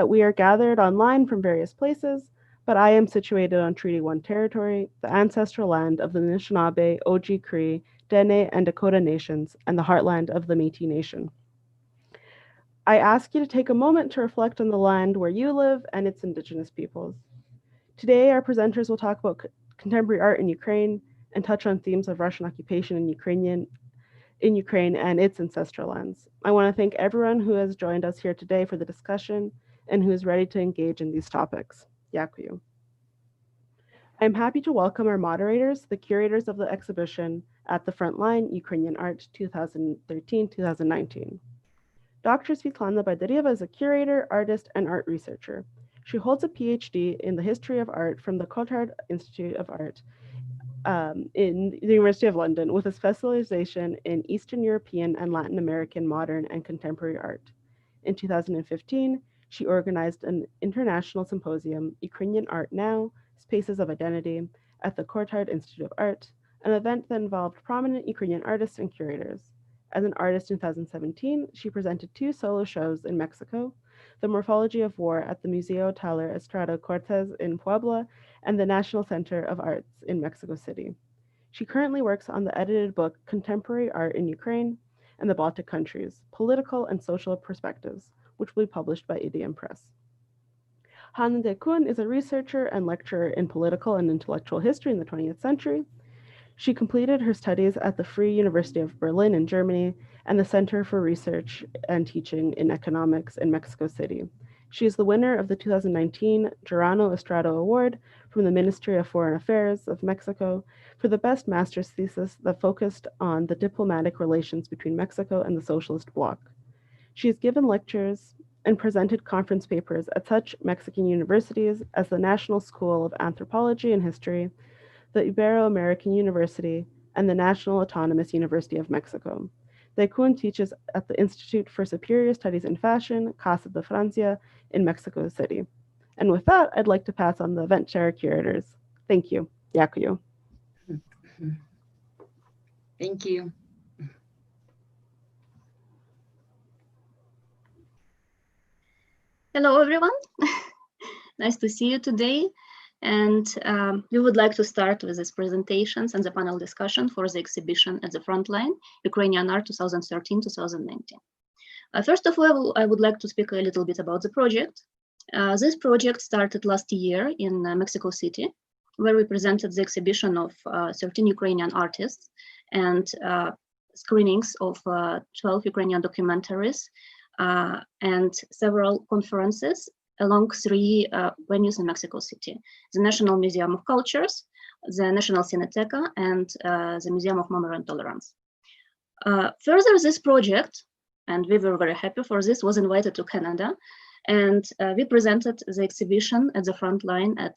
We are gathered online from various places, but I am situated on Treaty 1 territory, the ancestral land of the Anishinaabe, Oji Cree, Dene, and Dakota nations, and the heartland of the Métis Nation. I ask you to take a moment to reflect on the land where you live and its Indigenous peoples. Today, our presenters will talk about contemporary art in Ukraine and touch on themes of Russian occupation in Ukraine and its ancestral lands. I want to thank everyone who has joined us here today for the discussion and who is ready to engage in these topics. Yakuyu. I'm happy to welcome our moderators, the curators of the exhibition At the Frontline, Ukrainian Art 2013-2019. Dr. Svitlana Biedarieva is a curator, artist, and art researcher. She holds a PhD in the history of art from the Cotard Institute of Art in the University of London with a specialization in Eastern European and Latin American modern and contemporary art. In 2015, she organized an international symposium, Ukrainian Art Now, Spaces of Identity, at the Cotard Institute of Art, an event that involved prominent Ukrainian artists and curators. As an artist in 2017, she presented 2 solo shows in Mexico, The Morphology of War at the Museo Taller Estrada Cortez in Puebla and the National Center of Arts in Mexico City. She currently works on the edited book Contemporary Art in Ukraine and the Baltic Countries, Political and Social Perspectives, which will be published by Idiom Press. Hanna Deikun is a researcher and lecturer in political and intellectual history in the 20th century. She completed her studies at the Free University of Berlin in Germany and the Center for Research and Teaching in Economics in Mexico City. She is the winner of the 2019 Girano Estrada Award from the Ministry of Foreign Affairs of Mexico for the best master's thesis that focused on the diplomatic relations between Mexico and the Socialist Bloc. She has given lectures and presented conference papers at such Mexican universities as the National School of Anthropology and History, the Ibero-American University, and the National Autonomous University of Mexico. Deikun teaches at the Institute for Superior Studies in Fashion, Casa de Francia, in Mexico City. And with that, I'd like to pass on the event chair curators. Thank you. Yakuyu. Thank you. Hello, everyone. Nice to see you today. And we would like to start with these presentations and the panel discussion for the exhibition At the Frontline, Ukrainian Art 2013-2019. First of all, I would like to speak a little bit about the project. This project started last year in Mexico City, where we presented the exhibition of 13 Ukrainian artists and screenings of 12 Ukrainian documentaries and several conferences along 3 venues in Mexico City: the National Museum of Cultures, the National Cineteca, and the Museum of Memory and Tolerance. Further, this project, and we were very happy for this, was invited to Canada, and we presented the exhibition At the Frontline at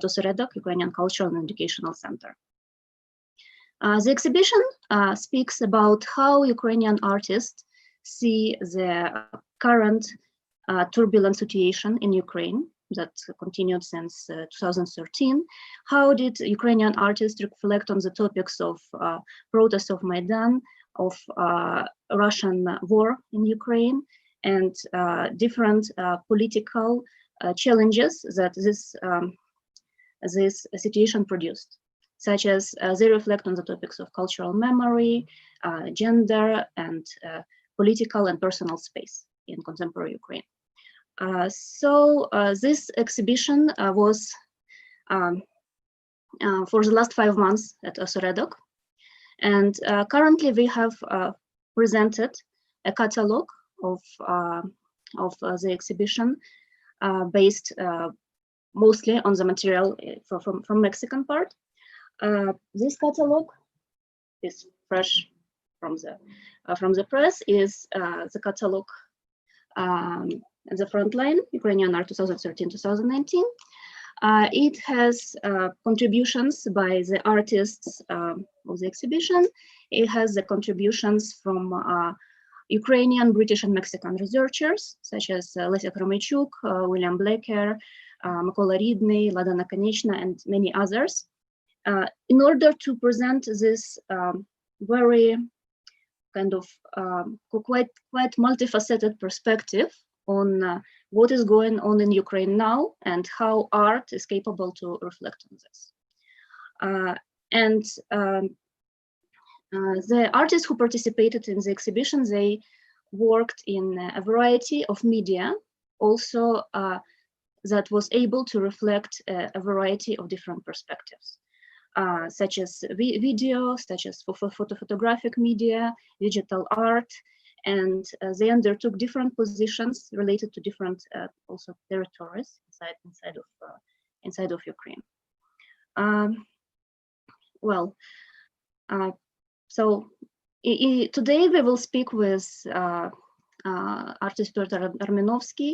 Oseredok, Ukrainian Cultural and Educational Center. The exhibition speaks about how Ukrainian artists see the current turbulent situation in Ukraine that continued since 2013. How did Ukrainian artists reflect on the topics of protests of Maidan, of Russian war in Ukraine, and different political challenges that this situation produced, such as they reflect on the topics of cultural memory, gender, and political and personal space in contemporary Ukraine. So this exhibition was for the last 5 months at Oseredok, and currently we have presented a catalog of the exhibition based mostly on the material from Mexican part. This catalog is fresh from the press. Is the catalog The Frontline, Ukrainian Art 2013-2019. It has contributions by the artists of the exhibition. It has the contributions from Ukrainian, British, and Mexican researchers, such as Lesia Kromeychuk, William Blecker, Mykola Ridny, Lada Nakoniechna, and many others. In order to present this very kind of quite multifaceted perspective on what is going on in Ukraine now and how art is capable to reflect on this. And the artists who participated in the exhibition, they worked in a variety of media, also that was able to reflect a variety of different perspectives, such as video, such as photographic media, digital art, and they undertook different positions related to different also territories inside of Ukraine. So today we will speak with artist Piotr Armianovski,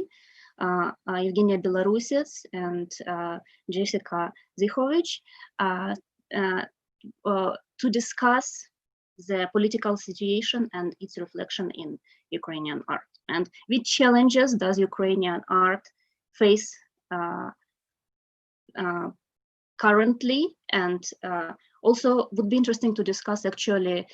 Yevgenia Belorusets, and Jessica Zychowicz to discuss the political situation and its reflection in Ukrainian art. And which challenges does Ukrainian art face currently? And also would be interesting to discuss actually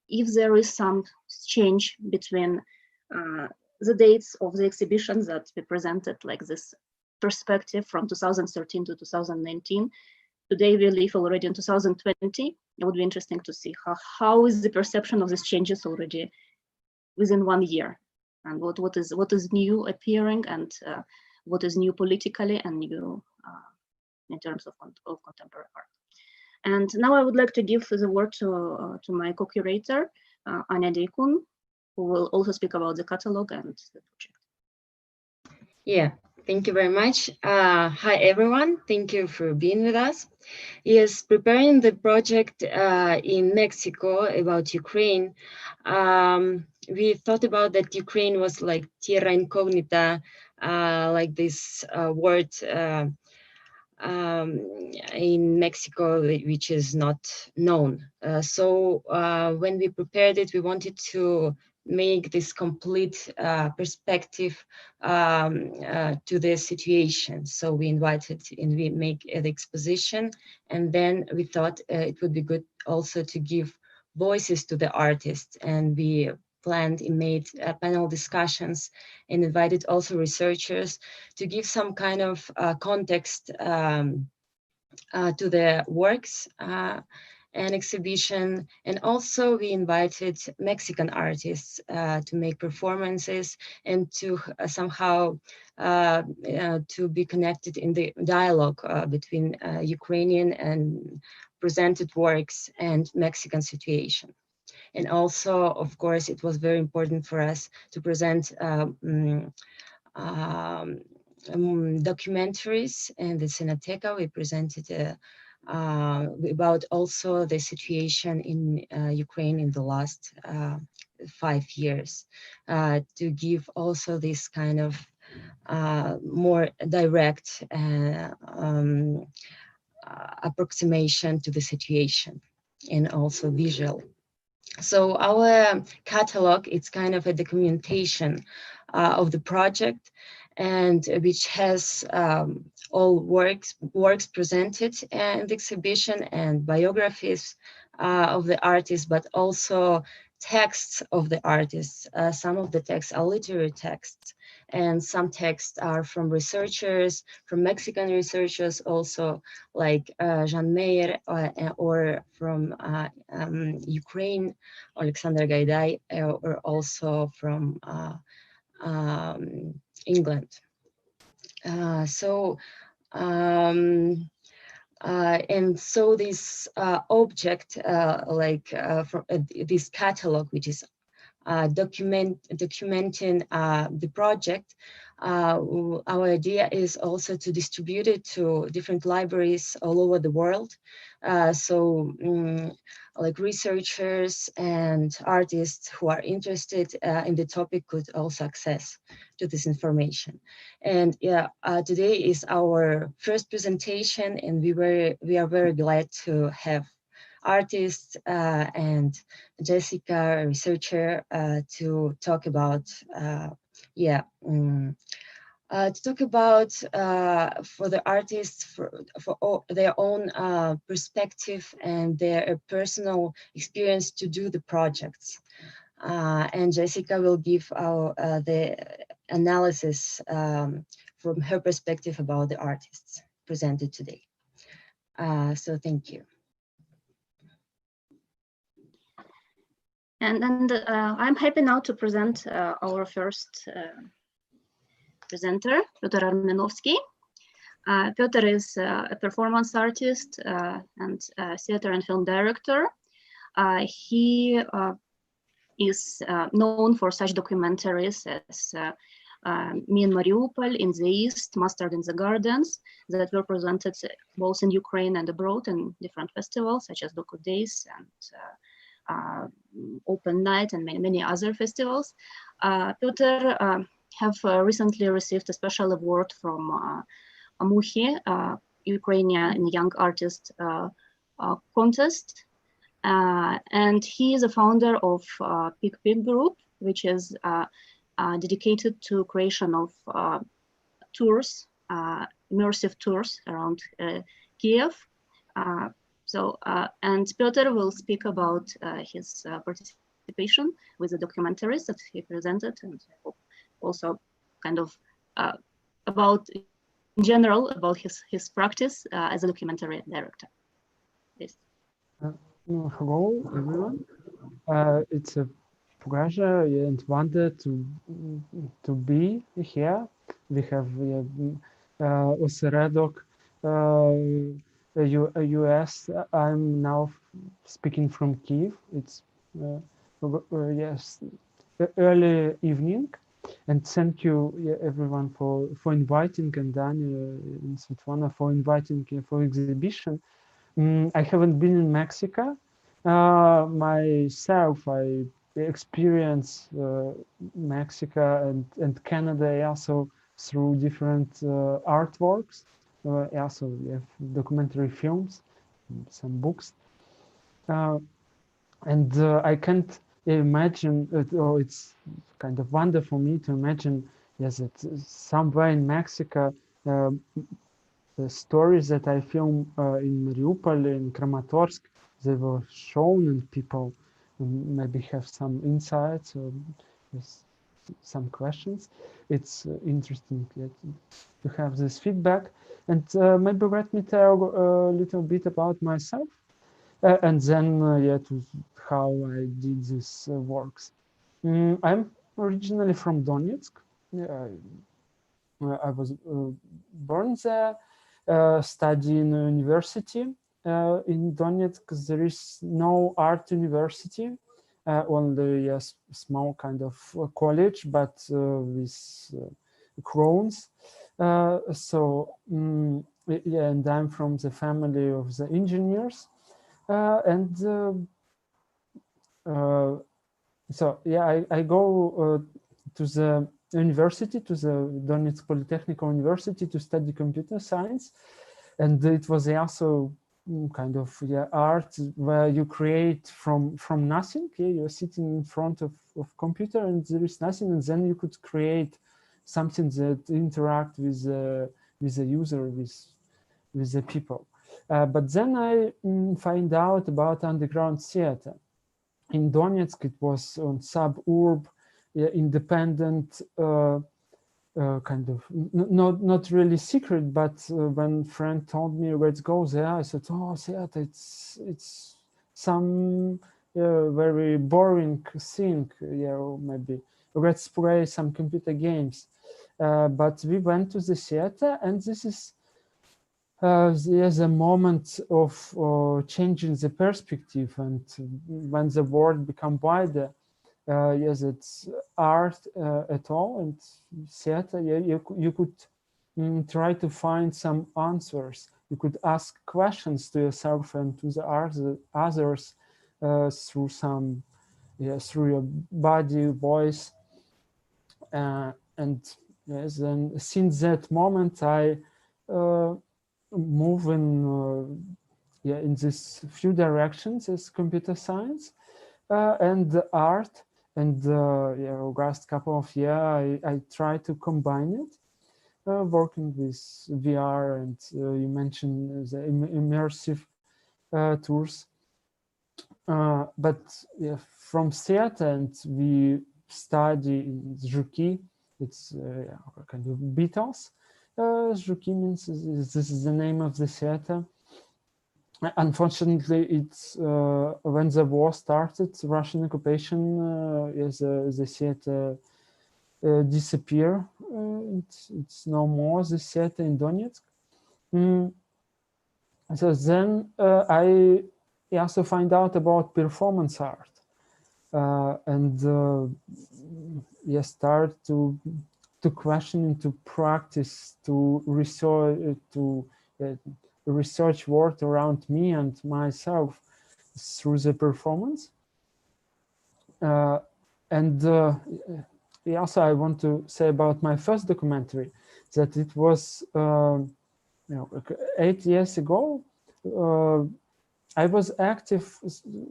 if there is some change between the dates of the exhibitions that we presented, like this perspective from 2013 to 2019. Today we live already in 2020. It would be interesting to see how is the perception of these changes already within 1 year, and what is new appearing, and what is new politically and new in terms of contemporary art. And now I would like to give the word to my co-curator, Anna Deikun, who will also speak about the catalog and the project. Yeah, thank you very much. Hi, everyone. Thank you for being with us. Yes, preparing the project in Mexico about Ukraine, we thought about that Ukraine was like terra incognita, like this word in Mexico, which is not known. So when we prepared it, we wanted to make this complete perspective to the situation. So we invited and we make an exposition, and then we thought it would be good also to give voices to the artists, and we planned and made panel discussions and invited also researchers to give some kind of context to the works and exhibition. And also we invited Mexican artists to make performances and to somehow to be connected in the dialogue between Ukrainian and presented works and Mexican situation. And also, of course, it was very important for us to present documentaries in the Cineteca. We presented about also the situation in Ukraine in the last 5 years, to give also this kind of more direct approximation to the situation, and also visual. So our catalog, it's kind of a documentation of the project, and which has all works presented in the exhibition, and biographies of the artists, but also texts of the artists. Some of the texts are literary texts, and some texts are from researchers, from Mexican researchers also, like Jean Meyer, or from Ukraine, Alexander Gaidai, or also from England. And so this object, from this catalog, which is documenting the project, our idea is also to distribute it to different libraries all over the world. Like researchers and artists who are interested in the topic could also access to this information. And yeah, today is our first presentation, and we are very glad to have artists and Jessica, a researcher, to talk about to talk about for the artists for their own perspective and their personal experience to do the projects. And Jessica will give the analysis from her perspective about the artists presented today. So thank you. And I'm happy now to present our first presenter, Piotr Armianovski. Piotr is a performance artist and theater and film director. He is known for such documentaries as Me in Mariupol, In the East, Mustard in the Gardens, that were presented both in Ukraine and abroad in different festivals, such as Doku Days and Open Night and many other festivals. Piotr have recently received a special award from Amuhi, Ukrainian Young Artist Contest. And he is a founder of Pig Pig Group, which is dedicated to creation of tours, immersive tours around Kiev. And Piotr will speak about his participation with the documentaries that he presented, and also kind of about, in general, about his practice as a documentary director. Yes. Hello, everyone. It's a pleasure and wonder to be here. We have Oseredok, US. I'm now speaking from Kiev. It's yes, early evening, and thank you everyone for inviting, and Daniel and Svitlana for inviting for exhibition. I haven't been in Mexico myself. I experienced Mexico and Canada also through different artworks. Also, we have documentary films, some books, and I can't imagine. It's kind of wonderful for me to imagine, yes, that somewhere in Mexico. The stories that I filmed in Mariupol, in Kramatorsk, they were shown, and people maybe have some insights or some questions. It's interesting to have this feedback. And maybe let me tell a little bit about myself, and then to how I did these works. I'm originally from Donetsk. I was born there. Study in university in Donetsk. There is no art university, only a small kind of college, but with crowns. So yeah, and I'm from the family of the engineers, so yeah, I go to the university, to the Donetsk Polytechnical University, to study computer science, and it was also kind of art where you create from nothing. You're sitting in front of computer and there is nothing, and then you could create something that interact with the user, with the people. But then I find out about underground theater. In Donetsk, it was on suburb, independent, kind of not really secret, but when friend told me let's go there, I said, oh, theater, it's some very boring thing, maybe let's play some computer games. But we went to the theater, and this is there's a moment of changing the perspective, and when the world become wider. Yes, it's art at all, and theater. You could try to find some answers. You could ask questions to yourself and to the others through some, through your body, voice, and yes. Then since that moment, I move in this few directions as computer science and art. And last couple of years, I try to combine it, working with VR, and you mentioned the immersive tours. But from theater, and we study in Zhuki, it's kind of Beatles. Zhuki means this is the name of the theater. Unfortunately, it's when the war started, Russian occupation, the theater disappear. It's no more the theater in Donetsk. So then I also find out about performance art, and start to question, to practice, to research world around me and myself through the performance. And also I want to say about my first documentary that it was 8 years ago. I was active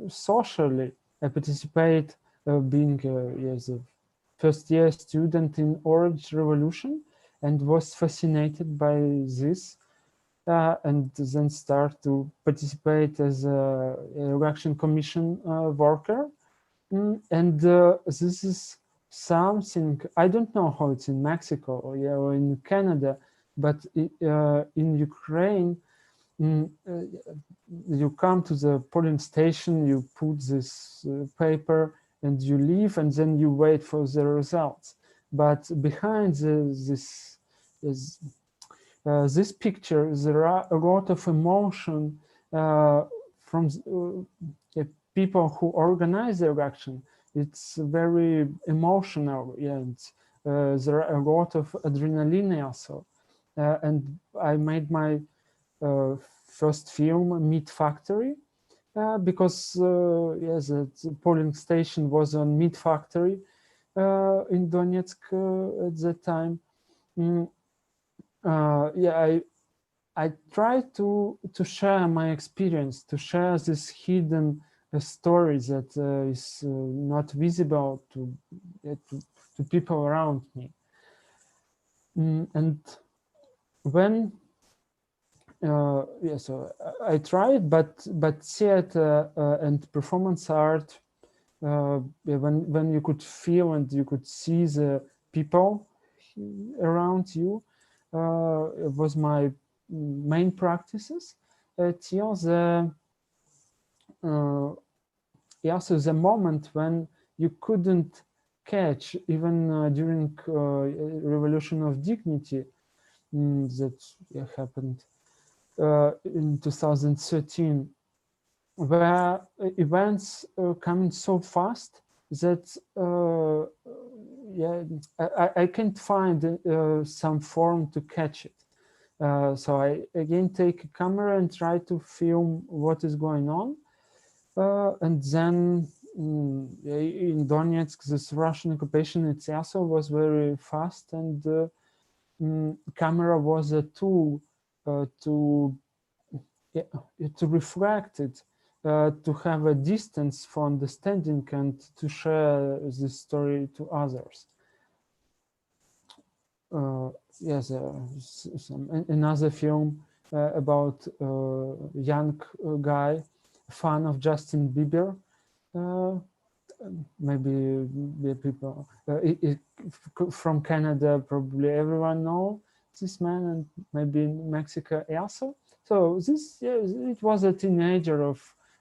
socially. I participate being a first year student in Orange Revolution, and was fascinated by this, and then start to participate as a election commission worker. And this is something, I don't know how it's in Mexico or in Canada, but in Ukraine, you come to the polling station, you put this paper and you leave, and then you wait for the results. But behind this picture, there are a lot of emotion from people who organize the election. It's very emotional, and there are a lot of adrenaline also. And I made my first film, Meat Factory, because the polling station was on Meat Factory in Donetsk at that time. I try to share my experience, to share this hidden story that is not visible to people around me. And when so I tried, but theater and performance art, when you could feel and you could see the people around you, it was my main practices till the so the moment when you couldn't catch, even during Revolution of Dignity that happened in 2013, where events coming so fast that I can't find some form to catch it. So I again take a camera and try to film what is going on. And then in Donetsk, this Russian occupation itself was very fast, and camera was a tool to reflect it, to have a distance for understanding and to share this story to others. Yes, another film about a young guy, fan of Justin Bieber. Maybe people from Canada, probably everyone know this man, and maybe in Mexico also. So this, it was a teenager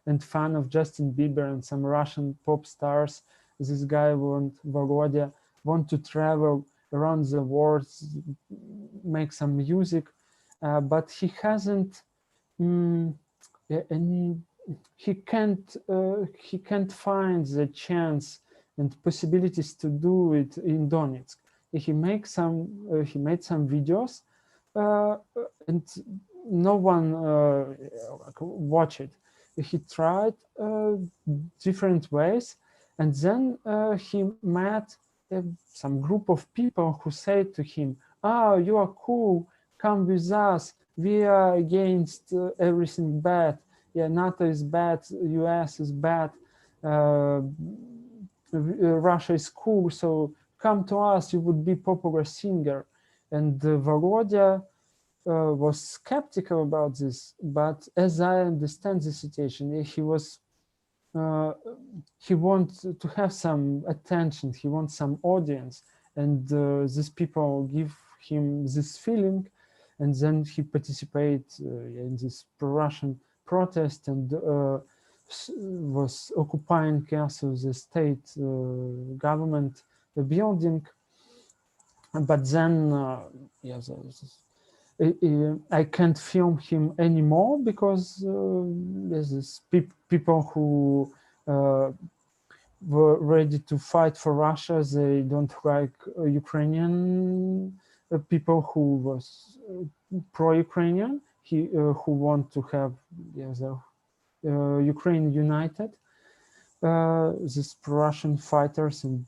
and fan of Justin Bieber and some Russian pop stars. This guy Volodya want to travel around the world, make some music, but he hasn't he can't find the chance and possibilities to do it in Donetsk. He made some videos, and no one watched it. He tried different ways, and then he met some group of people who said to him, "Oh, you are cool, come with us, we are against everything bad. Yeah, NATO is bad, US is bad, Russia is cool, so come to us, you would be popular singer." And Volodya was skeptical about this, but as I understand the situation, he wants to have some attention, he wants some audience, and these people give him this feeling, and then he participates in this pro-Russian protest and was occupying also the state government building. But then, yeah, I can't film him anymore because there's people who were ready to fight for Russia. They don't like Ukrainian people who was pro-Ukrainian, who want to have the Ukraine united. These pro-Russian fighters and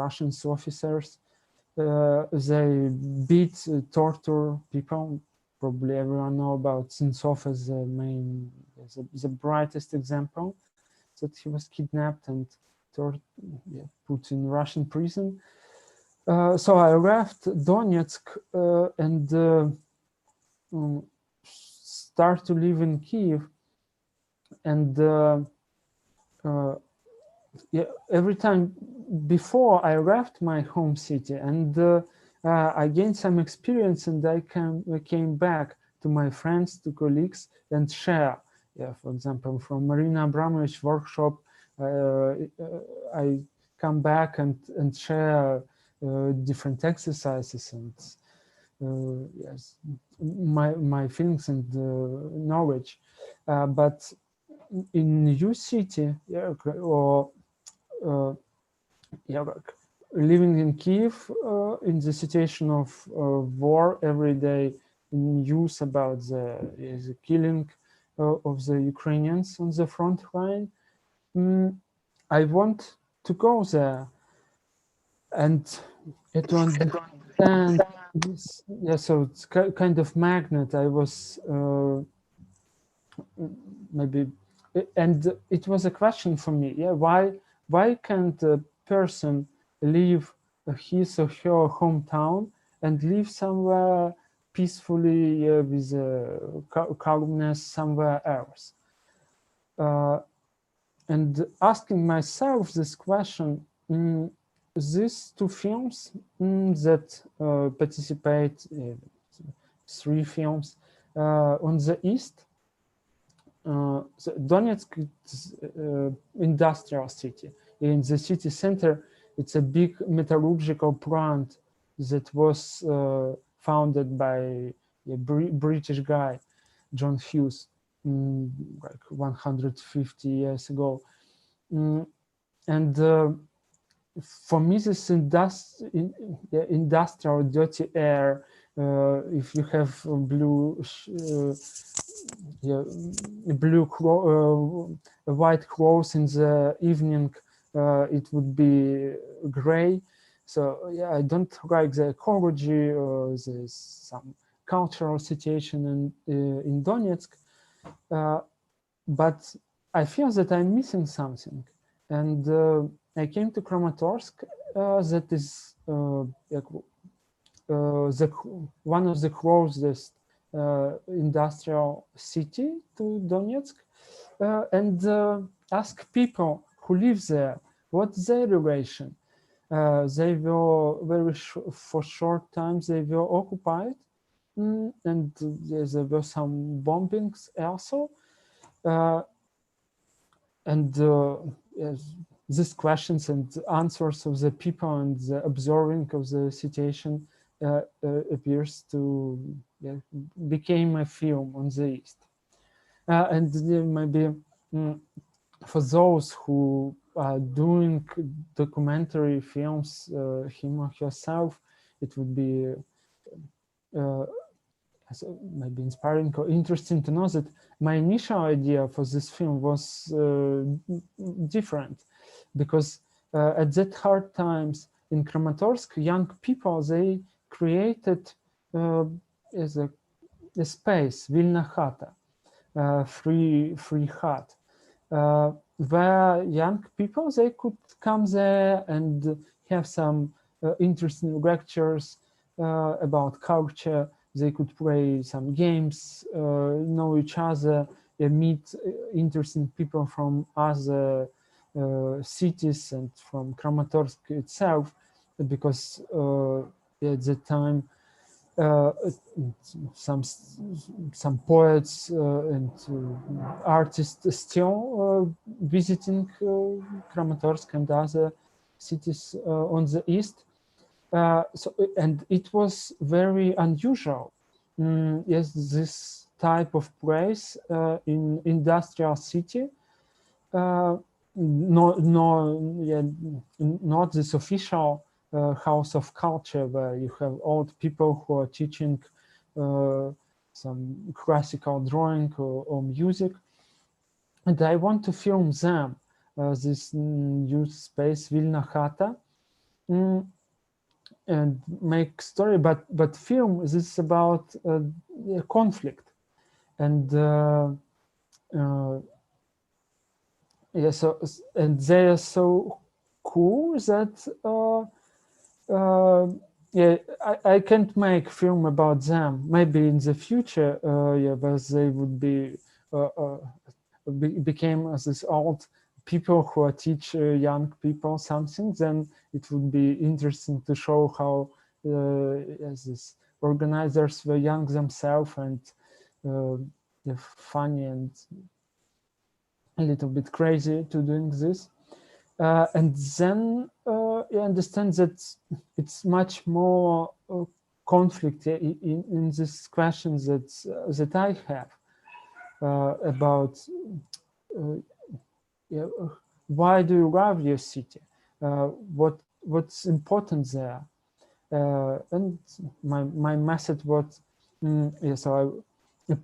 Russian officers, they beat, torture people. Probably everyone know about Sentsov as the main, the brightest example, that he was kidnapped and put in Russian prison. So I left Donetsk and start to live in Kiev. And yeah, every time before I left my home city, and I gained some experience, and I came back to my friends, to colleagues, and share. Yeah, for example, from Marina Abramovich workshop, I come back and share different exercises and yes, my feelings and knowledge. But in new city, yeah, or yeah, like living in Kiev in the situation of war every day, news about the killing of the Ukrainians on the front line. I want to go there and to understand this. Yeah, so it's kind of magnet. I was maybe, and it was a question for me. Yeah, why can't a person leave his or her hometown and live somewhere peacefully with calmness somewhere else? And asking myself this question, these two films that participate, 3 films on the east, so Donetsk is industrial city. In the city center, it's a big metallurgical plant that was founded by a British guy, John Hughes, like 150 years ago. And for me, this industrial dirty air, if you have blue white clothes in the evening, it would be gray. So yeah, I don't like the ecology or there's some cultural situation in Donetsk, but I feel that I'm missing something. And I came to Kramatorsk, that is one of the closest industrial city to Donetsk, and ask people who live there what's their relation. They were for short time they were occupied, and there were some bombings also, and yes, these questions and answers of the people and the observing of the situation appears to became a film on the east, and maybe for those who are doing documentary films, him or herself, it would be maybe inspiring or interesting to know that my initial idea for this film was different, because at that hard times in Kramatorsk, young people, they created as a space, Vilna Hata, free hut, where young people, they could come there and have some interesting lectures about culture. They could play some games, know each other, meet interesting people from other cities and from Kramatorsk itself. because at the time some poets and artists still visiting Kramatorsk and other cities on the east. And it was very unusual. Yes, this type of place in industrial city. Not this official house of culture where you have old people who are teaching some classical drawing or music. And I want to film them, this new space, Vilna Chata, and make story, but film this is about conflict. And yeah, so and they are so cool that yeah, I can't make film about them. Maybe in the future, yeah, but they would be became as this old people who are teach young people something. Then it would be interesting to show how as this organizers were young themselves and they're funny and a little bit crazy to doing this. And then you understand that it's much more conflict in this question that I have about why do you love your city? What's important there? And my message was so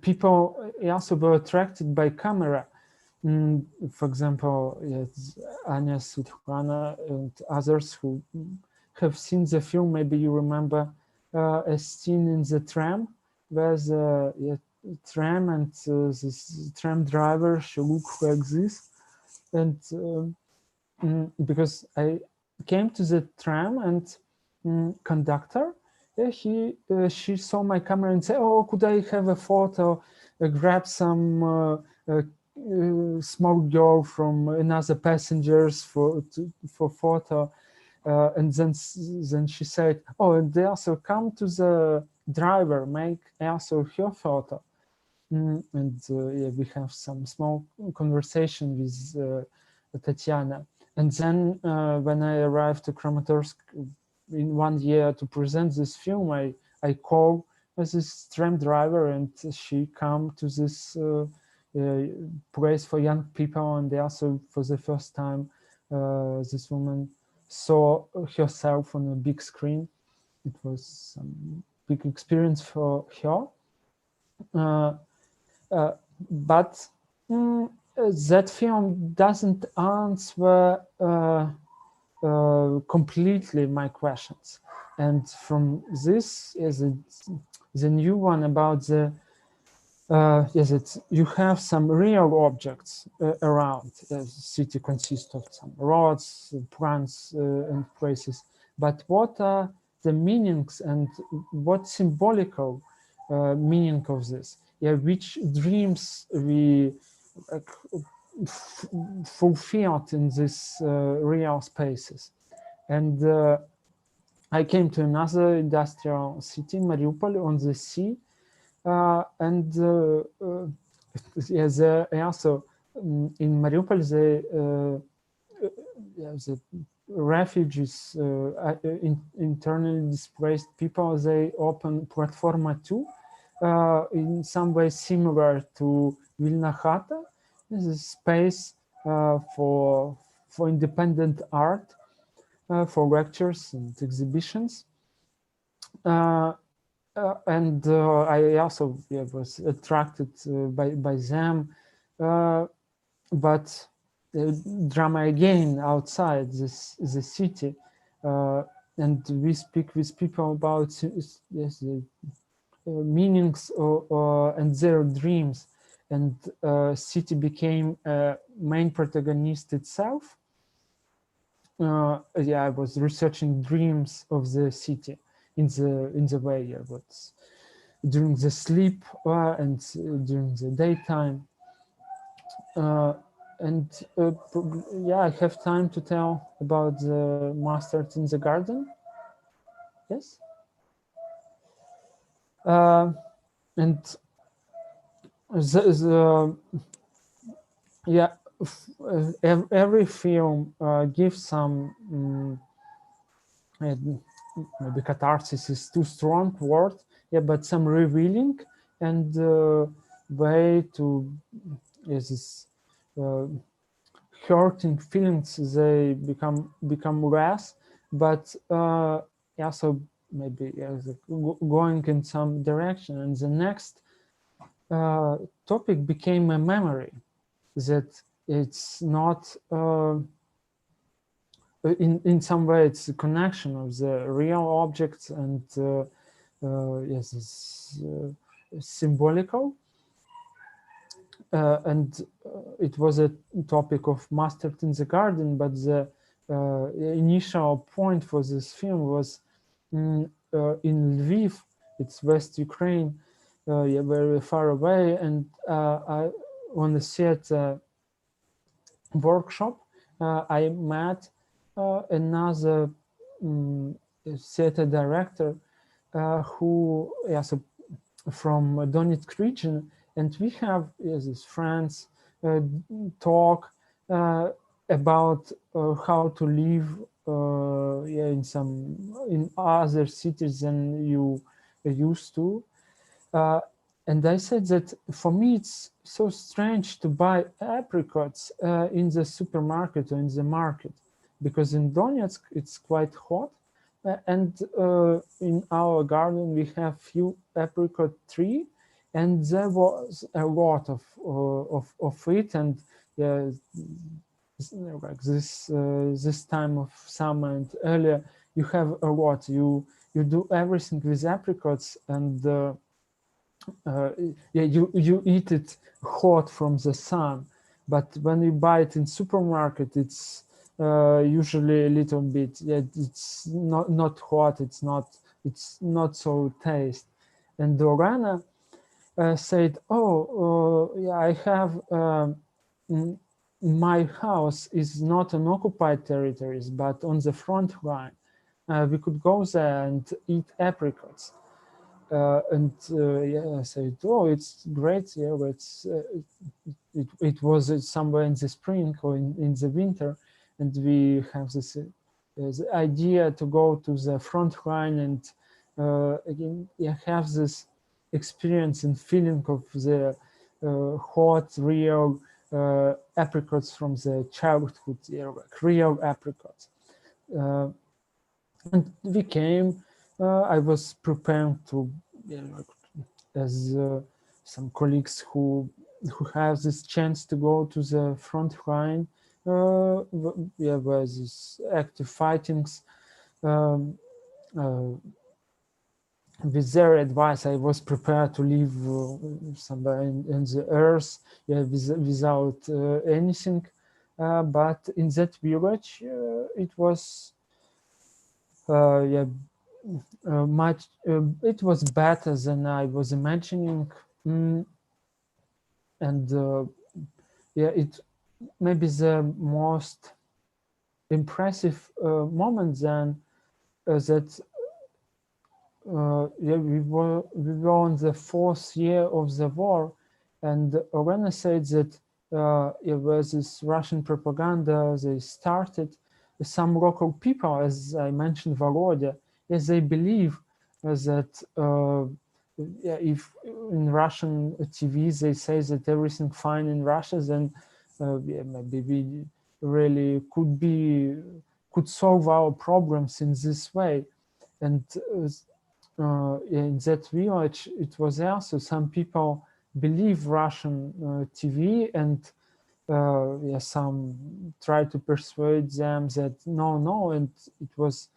people also were attracted by camera. For example, yes, Anya, Svitlana, and others who have seen the film, maybe you remember a scene in the tram where the tram and this tram driver, she looked like this. And because I came to the tram and conductor, she saw my camera and said, "Oh, could I have a photo? Grab some small girl from another passengers for photo." And then she said, "Oh, and they also come to the driver, make also her photo." And yeah, we have some small conversation with Tatiana. And then when I arrived to Kramatorsk in 1 year to present this film, I called this tram driver, and she come to this place for young people, and also for the first time this woman saw herself on a big screen. It was some big experience for her. But that film doesn't answer completely my questions. And from this is the new one about the yes, you have some real objects around. The city consists of some roads, plants, and places. But what are the meanings and what symbolical meaning of this? Yeah, which dreams we fulfilled in these real spaces? And I came to another industrial city, Mariupol, on the sea. And yeah, also in Mariupol, the refugees, internally displaced people, they open Platforma 2, in some way similar to Vilna Chata. This is a space for independent art, for lectures and exhibitions. And I also was attracted by them, but drama again outside the city, and we speak with people about yes, the meanings and their dreams, and city became a main protagonist itself. Yeah, I was researching dreams of the city in the way was during the sleep and during the daytime. And yeah, I have time to tell about the Masters in the Garden. Yes. And yeah, every film gives some maybe catharsis is too strong word, yeah, but some revealing and way to this hurting feelings, they become less, but yeah, so maybe going in some direction. And the next topic became a memory, that it's not in some way it's a connection of the real objects and yes, it's symbolical. And it was a topic of Mustard in the Garden, but the initial point for this film was in Lviv, it's West Ukraine, yeah, very far away. And on the theater workshop, I met another theater director who is from Donetsk region, and we have as friends talk about how to live yeah, in other cities than you used to. And I said that for me it's so strange to buy apricots in the supermarket or in the market, because in Donetsk it's quite hot, and in our garden we have few apricot tree, and there was a lot of it, and like this time of summer and earlier, you have a lot. You do everything with apricots, and yeah, you eat it hot from the sun, but when you buy it in supermarket, it's usually a little bit. Yeah, it's not hot. It's not so taste. And Dorana said, "Oh, yeah, I have my house is not on occupied territories, but on the front line. We could go there and eat apricots." Yeah, I said, "Oh, it's great. Yeah, but it was somewhere in the spring or in the winter, and we have this the idea to go to the front line and again, yeah, have this experience and feeling of the hot, real apricots from the childhood, yeah, like real apricots." And we came. I was preparing to, you know, as some colleagues who have this chance to go to the front line, yeah, where these active fightings. With their advice, I was prepared to live somewhere in the earth, yeah, without anything. But in that village, it was yeah, much. It was better than I was imagining, and yeah, it maybe the most impressive moment then that. Yeah, we were on the 4th year of the war, and Orena said that it was this Russian propaganda. They started some local people, as I mentioned, Volodya, yes, they believe that yeah, if in Russian TV they say that everything fine in Russia, then yeah, maybe we really could solve our problems in this way. And in that village, it was also some people believe Russian TV, and yeah, some try to persuade them that no, and it was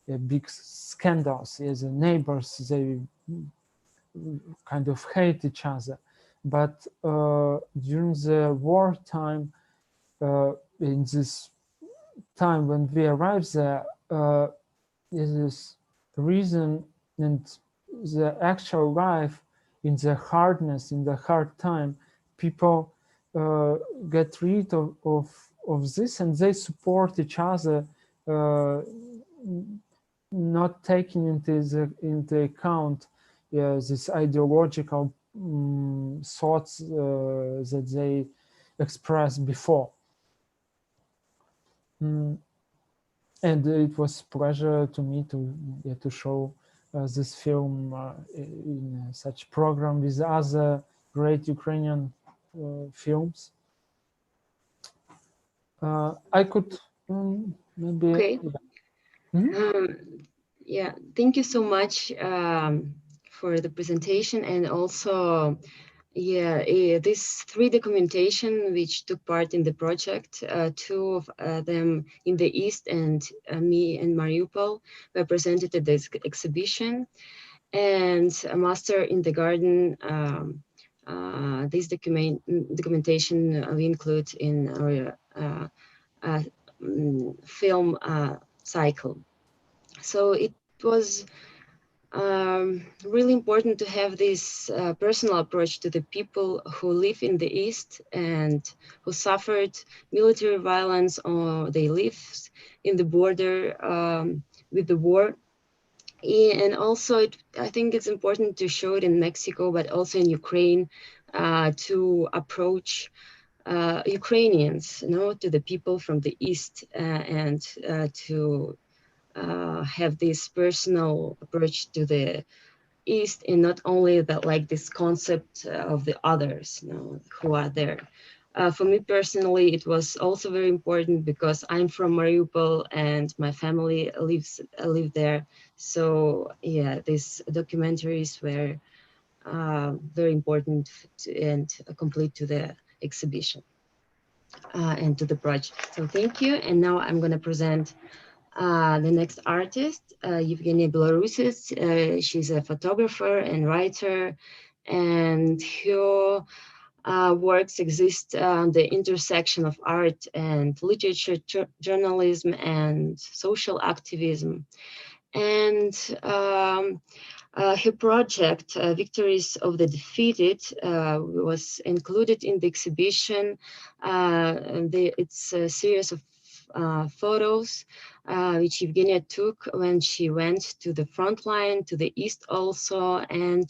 a big scandals. Yeah, the neighbors, they kind of hate each other. But during the wartime, in this time when we arrived there, this reason and the actual life in the hardness, in the hard time, people get rid of this, and they support each other not taking into account this ideological thoughts that they expressed before. And it was a pleasure to me to show this film in such program with other great Ukrainian films. I could maybe. Okay. Yeah, thank you so much for the presentation, and also, this 3 documentation which took part in the project, 2 of them in the East and me in Mariupol were presented at this exhibition, and a Master in the Garden. This documentation we include in our film cycle. So it was really important to have this personal approach to the people who live in the East and who suffered military violence, or they live in the border with the war. And also, I think it's important to show it in Mexico, but also in Ukraine, to approach Ukrainians, to the people from the East, and to have this personal approach to the East, and not only that, like this concept of the others, who are there. For me personally, it was also very important because I'm from Mariupol and my family live there. So yeah, these documentaries were very important and complete to the exhibition and to the project. So thank you. And now I'm going to present the next artist, Yevgenia Belorusets. She's a photographer and writer, and her works exist on the intersection of art and literature, journalism, and social activism. And her project, Victories of the Defeated, was included in the exhibition. It's a series of photos which Yevgenia took when she went to the front line, to the East also, and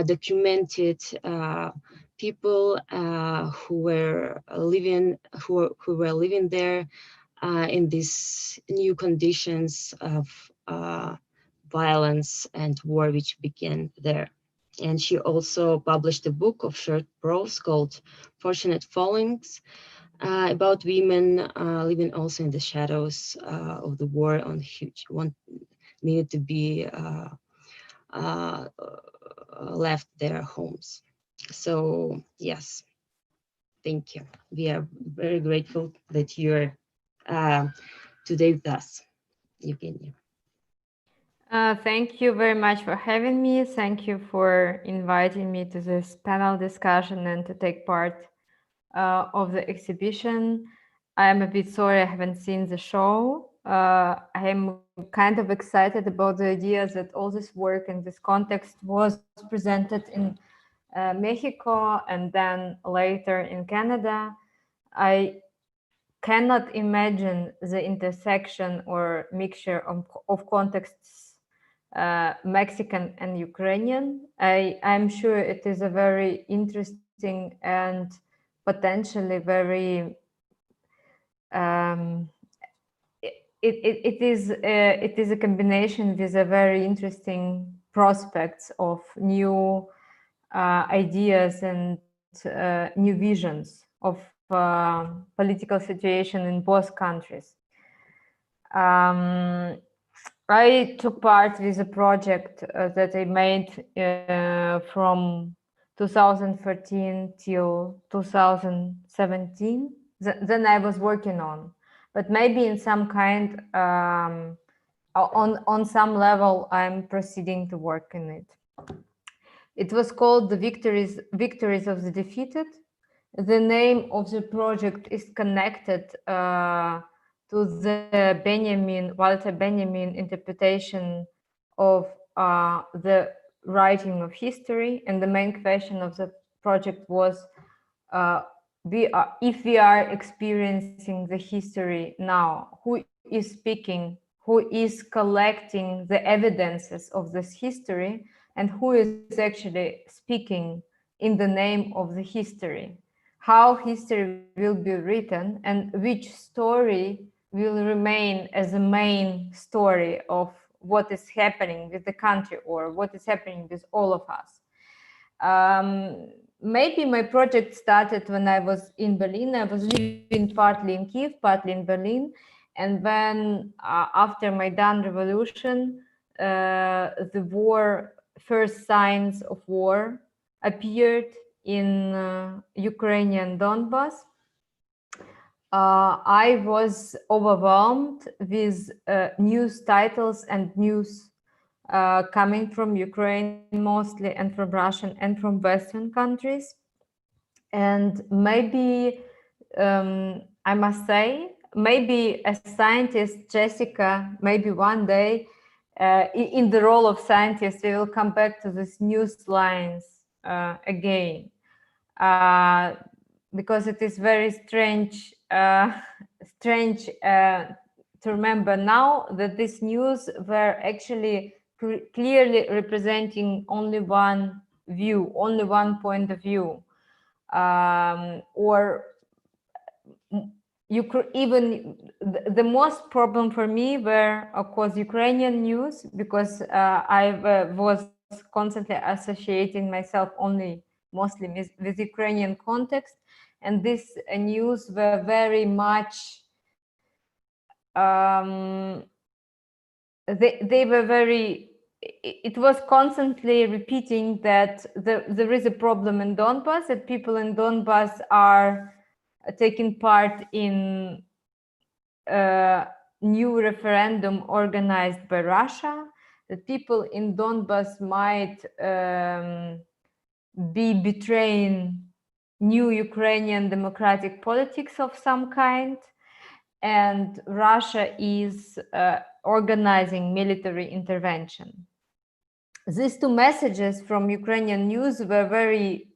documented people who were living there in these new conditions of violence and war which began there. And she also published a book of short prose called Fortunate Fallings, about women living also in the shadows of the war, on which one needed to be left their homes. So yes, thank you. We are very grateful that you're today with us, Yevgenia. Thank you very much for having me. Thank you for inviting me to this panel discussion and to take part of the exhibition. I am a bit sorry I haven't seen the show. I am kind of excited about the idea that all this work in this context was presented in Mexico and then later in Canada. I cannot imagine the intersection or mixture of contexts, Mexican and Ukrainian. I'm sure it is a very interesting and potentially very it is a combination with a very interesting prospects of new ideas and new visions of political situation in both countries. I took part with a project that I made from 2013 till 2017. Then I was working on, but maybe in some kind, on some level, I'm proceeding to work in it. It was called the Victories of the Defeated. The name of the project is connected to the Walter Benjamin interpretation of the writing of history. And the main question of the project was, if we are experiencing the history now, who is speaking, who is collecting the evidences of this history and who is actually speaking in the name of the history, how history will be written and which story will remain as a main story of what is happening with the country or what is happening with all of us. Maybe my project started when I was in Berlin. I was living partly in Kiev, partly in Berlin. And then after Maidan revolution, the war, first signs of war appeared in Ukrainian Donbas. I was overwhelmed with news titles and news coming from Ukraine mostly, and from Russian and from Western countries. And maybe, I must say, maybe as scientist, Jessica, maybe one day in the role of scientist, we will come back to these news lines again, because it is very strange, to remember now that these news were actually clearly representing only one view, only one point of view, or even the most problem for me were, of course, Ukrainian news, because I was constantly associating myself mostly with Ukrainian context, and this news were very much they were very, it was constantly repeating that there is a problem in Donbas, that people in Donbas are taking part in a new referendum organized by Russia, that people in Donbas might be betraying new Ukrainian democratic politics of some kind, and Russia is organizing military intervention. These two messages from Ukrainian news were very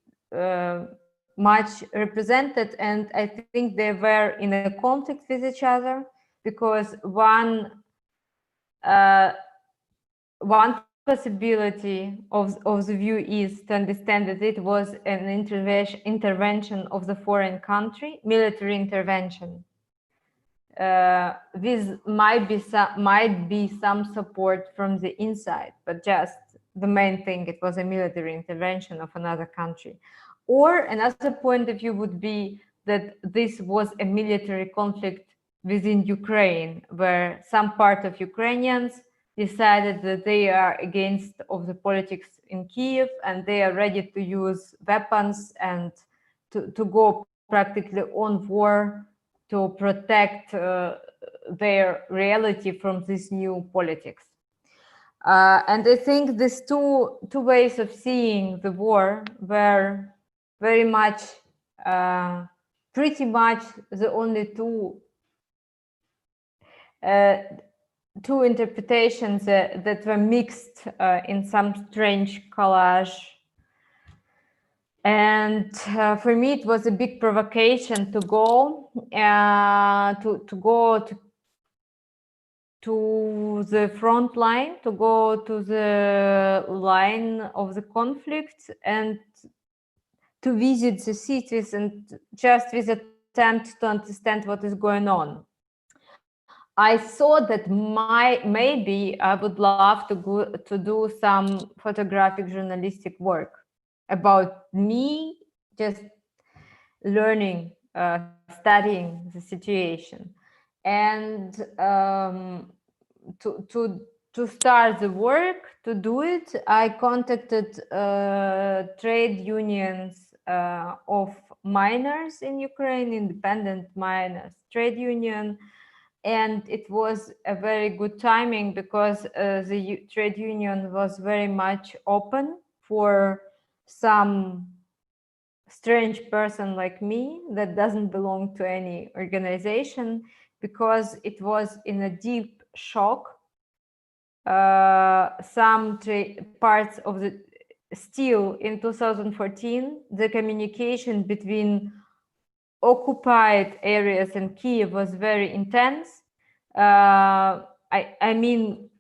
much represented, and I think they were in a conflict with each other, because one possibility of the view is to understand that it was an intervention of the foreign country, military intervention. This might be some support from the inside, but just the main thing, it was a military intervention of another country. Or another point of view would be that this was a military conflict within Ukraine, where some part of Ukrainians decided that they are against of the politics in Kiev, and they are ready to use weapons and to go practically on war to protect their reality from this new politics. And I think these two ways of seeing the war were very much, pretty much the only two interpretations that were mixed in some strange collage. And for me, it was a big provocation to go to the front line, to go to the line of the conflict, and to visit the cities, and just with attempt to understand what is going on. I thought that maybe I would love to do some photographic journalistic work about me, just learning, studying the situation. And to start the work, to do it, I contacted trade unions of miners in Ukraine, independent miners trade union. And it was a very good timing, because the trade union was very much open for some strange person like me that doesn't belong to any organization, because it was in a deep shock. Some parts of the still in 2014, the communication between occupied areas and Kiev was very intense. I mean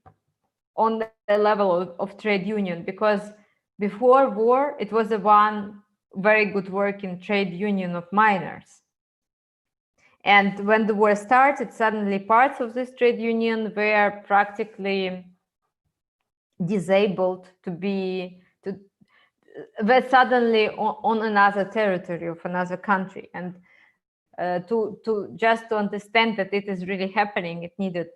on the level of trade union, because before war it was the one very good working trade union of miners. And when the war started, suddenly parts of this trade union were practically disabled were suddenly on another territory of another country. And to understand that it is really happening, it needed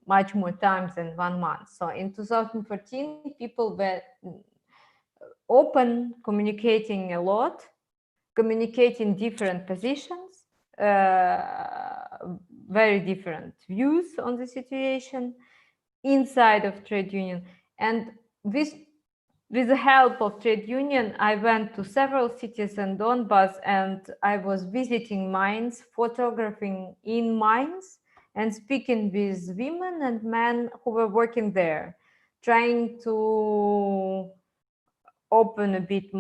much more time than 1 month. So in 2014, people were open, communicating a lot, communicating different positions, very different views on the situation inside of trade union. And with the help of trade union, I went to several cities in Donbass, and I was visiting mines, photographing in mines, and speaking with women and men who were working there, trying to open a bit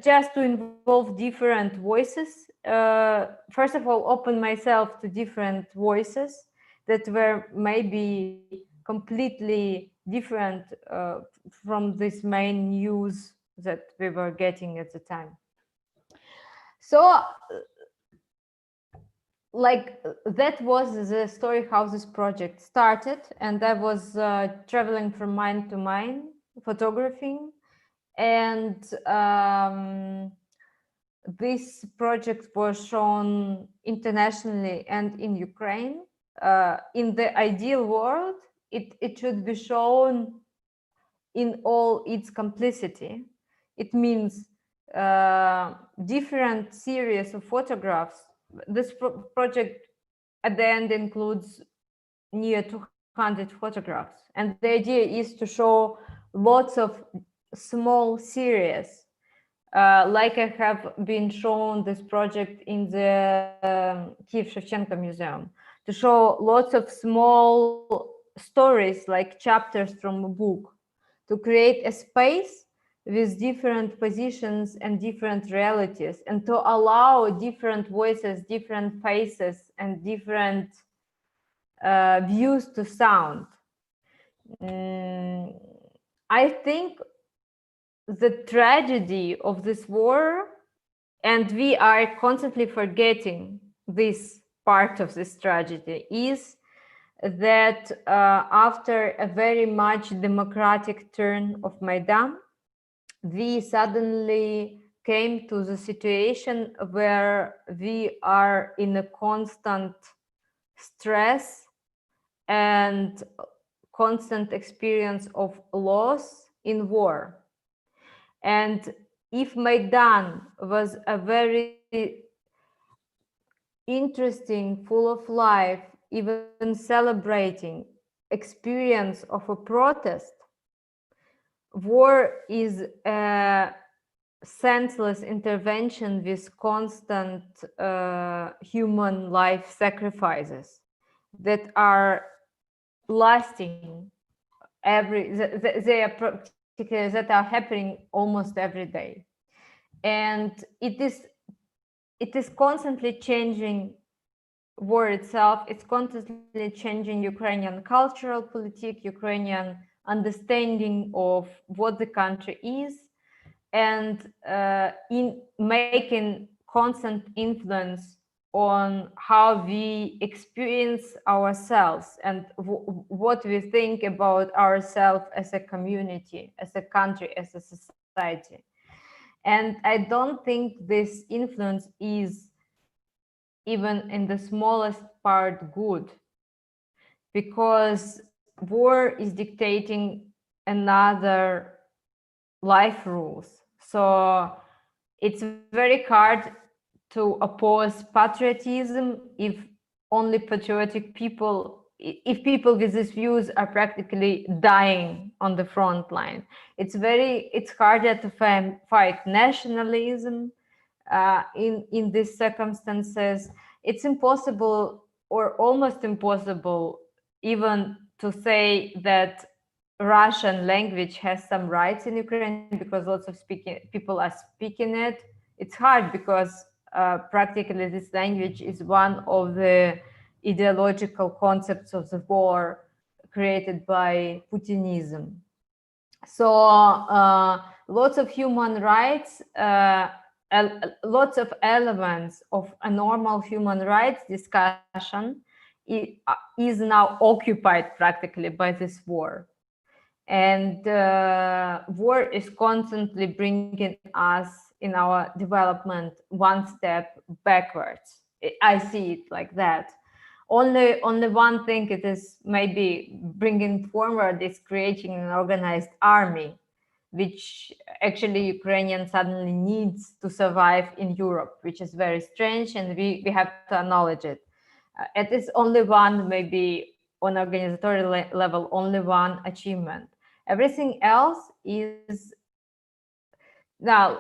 just to involve different voices. First of all, open myself to different voices that were maybe completely different from this main news that we were getting at the time. So like that was the story how this project started, and I was traveling from mine to mine, photographing, and this project was shown internationally and in Ukraine. In the ideal world, it should be shown in all its complicity. It means different series of photographs. This project at the end includes near 200 photographs, and the idea is to show lots of small series, like I have been shown this project in the Kiev Shevchenko Museum, to show lots of small stories like chapters from a book, to create a space with different positions and different realities, and to allow different voices, different faces, and different views to sound. I think the tragedy of this war, and we are constantly forgetting this part of this tragedy, is that after a very much democratic turn of Maidan, we suddenly came to the situation where we are in a constant stress and constant experience of loss in war. And if Maidan was a very interesting, full of life, even celebrating experience of a protest, war is a senseless intervention with constant human life sacrifices that are lasting that are happening almost every day. And it is constantly changing war itself. It's constantly changing Ukrainian cultural, political, Ukrainian understanding of what the country is, and in making constant influence on how we experience ourselves and what we think about ourselves as a community, as a country, as a society. And I don't think this influence is even in the smallest part good, because war is dictating another life rules. So it's very hard to oppose patriotism if only patriotic people, if people with these views are practically dying on the front line. It's harder to fight nationalism in these circumstances. It's impossible, or almost impossible, even to say that Russian language has some rights in Ukraine because lots of people are speaking it. It's hard because practically this language is one of the ideological concepts of the war created by Putinism. So lots of human rights, lots of elements of a normal human rights discussion is now occupied practically by this war. And war is constantly bringing us in our development one step backwards. I see it like that. Only one thing it is maybe bringing forward is creating an organized army, which actually Ukrainian suddenly needs to survive in Europe, which is very strange, and we have to acknowledge it. It is only one, maybe on organizatory level, only one achievement. Everything else is now,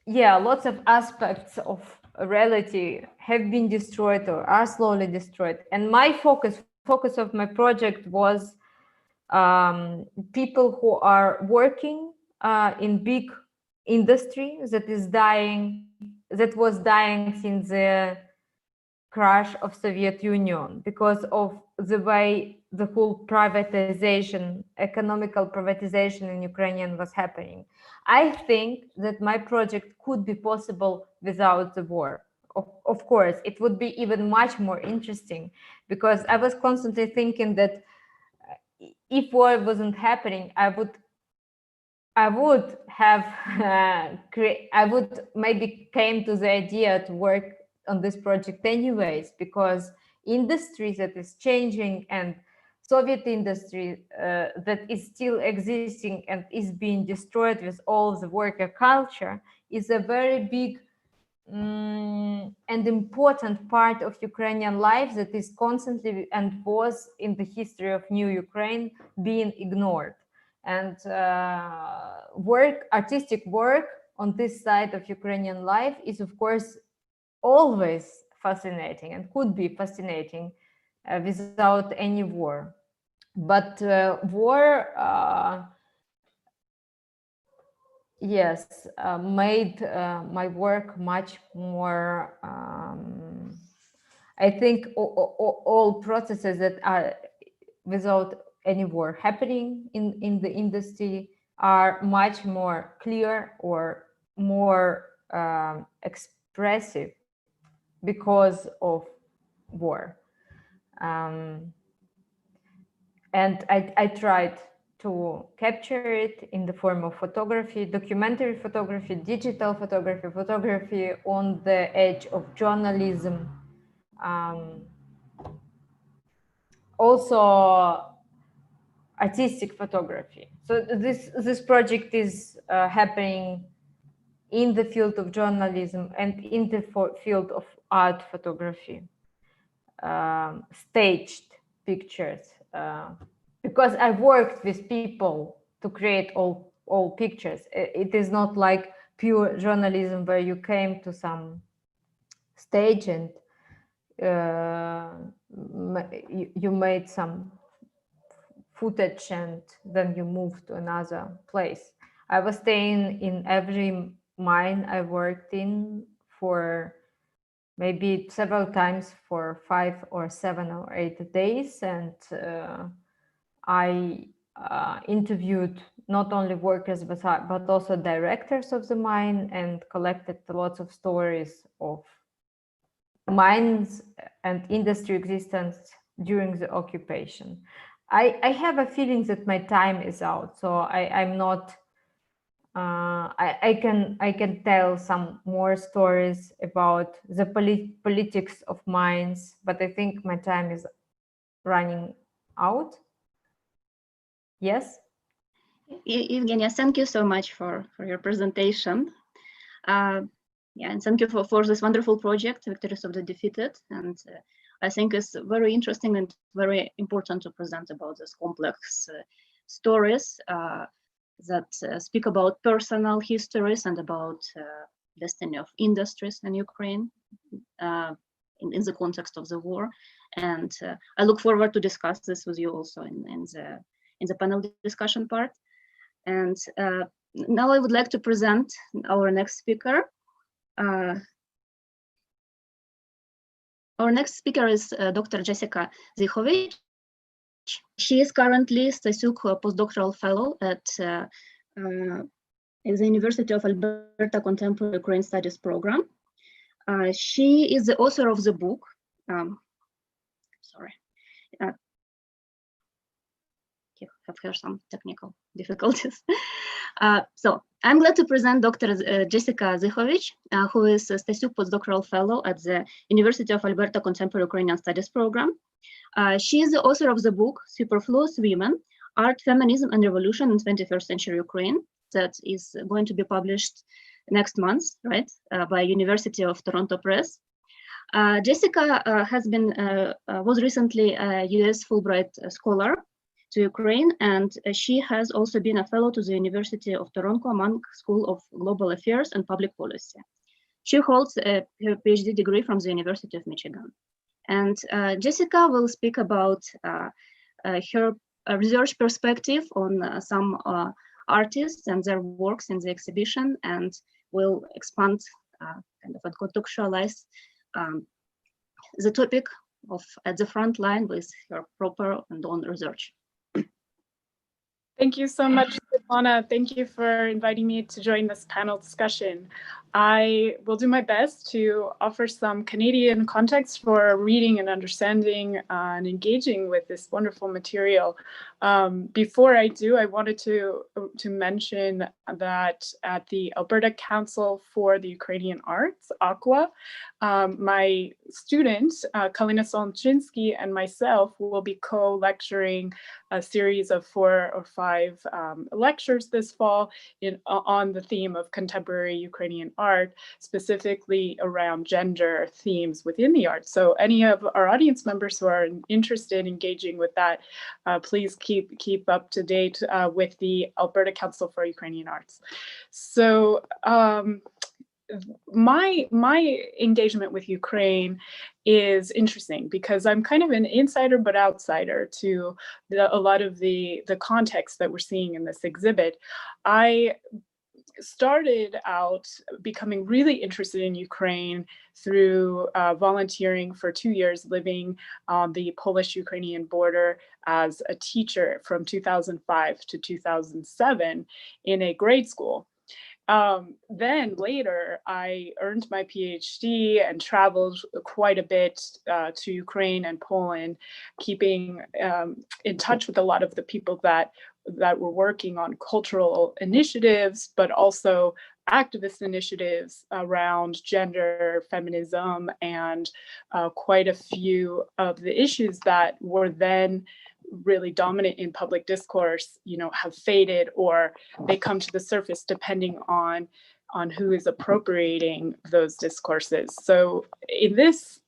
yeah, lots of aspects of reality have been destroyed or are slowly destroyed. And my focus of my project was people who are working in big industry that was dying since the crash of Soviet Union because of the way the whole privatization, economical privatization in Ukrainian was happening. I think that my project could be possible without the war. Of course, it would be even much more interesting because I was constantly thinking that if war wasn't happening, I would have I would maybe came to the idea to work on this project anyways, because industry that is changing and Soviet industry that is still existing and is being destroyed with all the worker culture is a very big and important part of Ukrainian life that is constantly and was in the history of New Ukraine being ignored. And artistic work on this side of Ukrainian life is, of course, always fascinating and could be fascinating without any war. But war, yes, made my work much more, I think all processes that are without any war happening in the industry are much more clear or more expressive because of war. And I tried to capture it in the form of photography, documentary photography, digital photography, photography on the edge of journalism. Also artistic photography. So this project is happening in the field of journalism and in the field of art photography, staged pictures, because I worked with people to create all pictures. It is not like pure journalism where you came to some stage and you made some footage and then you moved to another place. I was staying in every mine I worked in for maybe several times for 5 or 7 or 8 days, and I interviewed not only workers but also directors of the mine and collected lots of stories of mines and industry existence during the occupation. I have a feeling that my time is out, so I'm not. I can tell some more stories about the politics of mines, but I think my time is running out. Yes. Yevgenia, thank you so much for your presentation. Yeah, and thank you for this wonderful project, Victories of the Defeated. And I think it's very interesting and very important to present about these complex stories that speak about personal histories and about destiny of industries in Ukraine in the context of the war. And I look forward to discuss this with you also in the panel discussion part. And now I would like to present our next speaker. Our next speaker is Dr. Jessica Zychowicz. She is currently Stasuk postdoctoral fellow at the University of Alberta Contemporary Ukraine Studies program. She is the author of the book. Have here some technical difficulties. So I'm glad to present Dr. Jessica Zychowicz, who is a Stasuk postdoctoral fellow at the University of Alberta Contemporary Ukrainian Studies program. She is the author of the book Superfluous Women, Art, Feminism and Revolution in 21st Century Ukraine, that is going to be published next month, right, by University of Toronto Press. Jessica was recently a US Fulbright Scholar to Ukraine, and she has also been a fellow to the University of Toronto Mann School of Global Affairs and Public Policy. She holds her PhD degree from the University of Michigan. And Jessica will speak about her research perspective on some artists and their works in the exhibition, and will expand kind of contextualize the topic of at the front line with her proper and own research. Thank you so much, Svitlana. Thank you for inviting me to join this panel discussion. I will do my best to offer some Canadian context for reading and understanding and engaging with this wonderful material. Before I do, I wanted to mention that at the Alberta Council for the Ukrainian Arts, ACWA, my student, Kalina Solonchinsky, and myself will be co-lecturing a series of 4 or 5 lectures this fall on the theme of contemporary Ukrainian art, specifically around gender themes within the arts. So any of our audience members who are interested in engaging with that, please keep up to date with the Alberta Council for Ukrainian Arts. So my engagement with Ukraine is interesting because I'm kind of an insider but outsider to a lot of the context that we're seeing in this exhibit. I started out becoming really interested in Ukraine through volunteering for 2 years living on the Polish-Ukrainian border as a teacher from 2005 to 2007 in a grade school. Then later, I earned my PhD and traveled quite a bit to Ukraine and Poland, keeping in touch with a lot of the people that were working on cultural initiatives, but also activist initiatives around gender, feminism, and quite a few of the issues that were then really dominant in public discourse, have faded, or they come to the surface depending on who is appropriating those discourses. So in this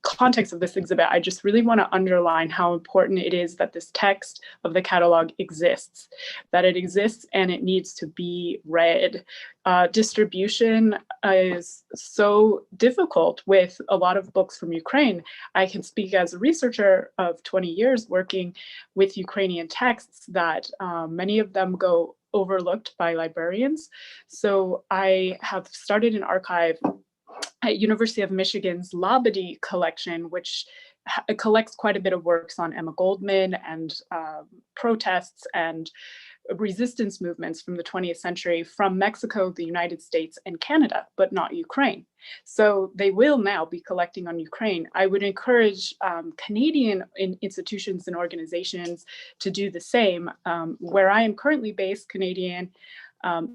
context of this exhibit, I just really want to underline how important it is that this text of the catalog exists, that it exists and it needs to be read. Distribution is so difficult with a lot of books from Ukraine. I can speak as a researcher of 20 years working with Ukrainian texts that many of them go overlooked by librarians. So I have started an archive at University of Michigan's Labadie collection, which collects quite a bit of works on Emma Goldman and protests and resistance movements from the 20th century from Mexico, the United States, and Canada, but not Ukraine. So they will now be collecting on Ukraine. I would encourage Canadian institutions and organizations to do the same. Where I am currently based, Canadian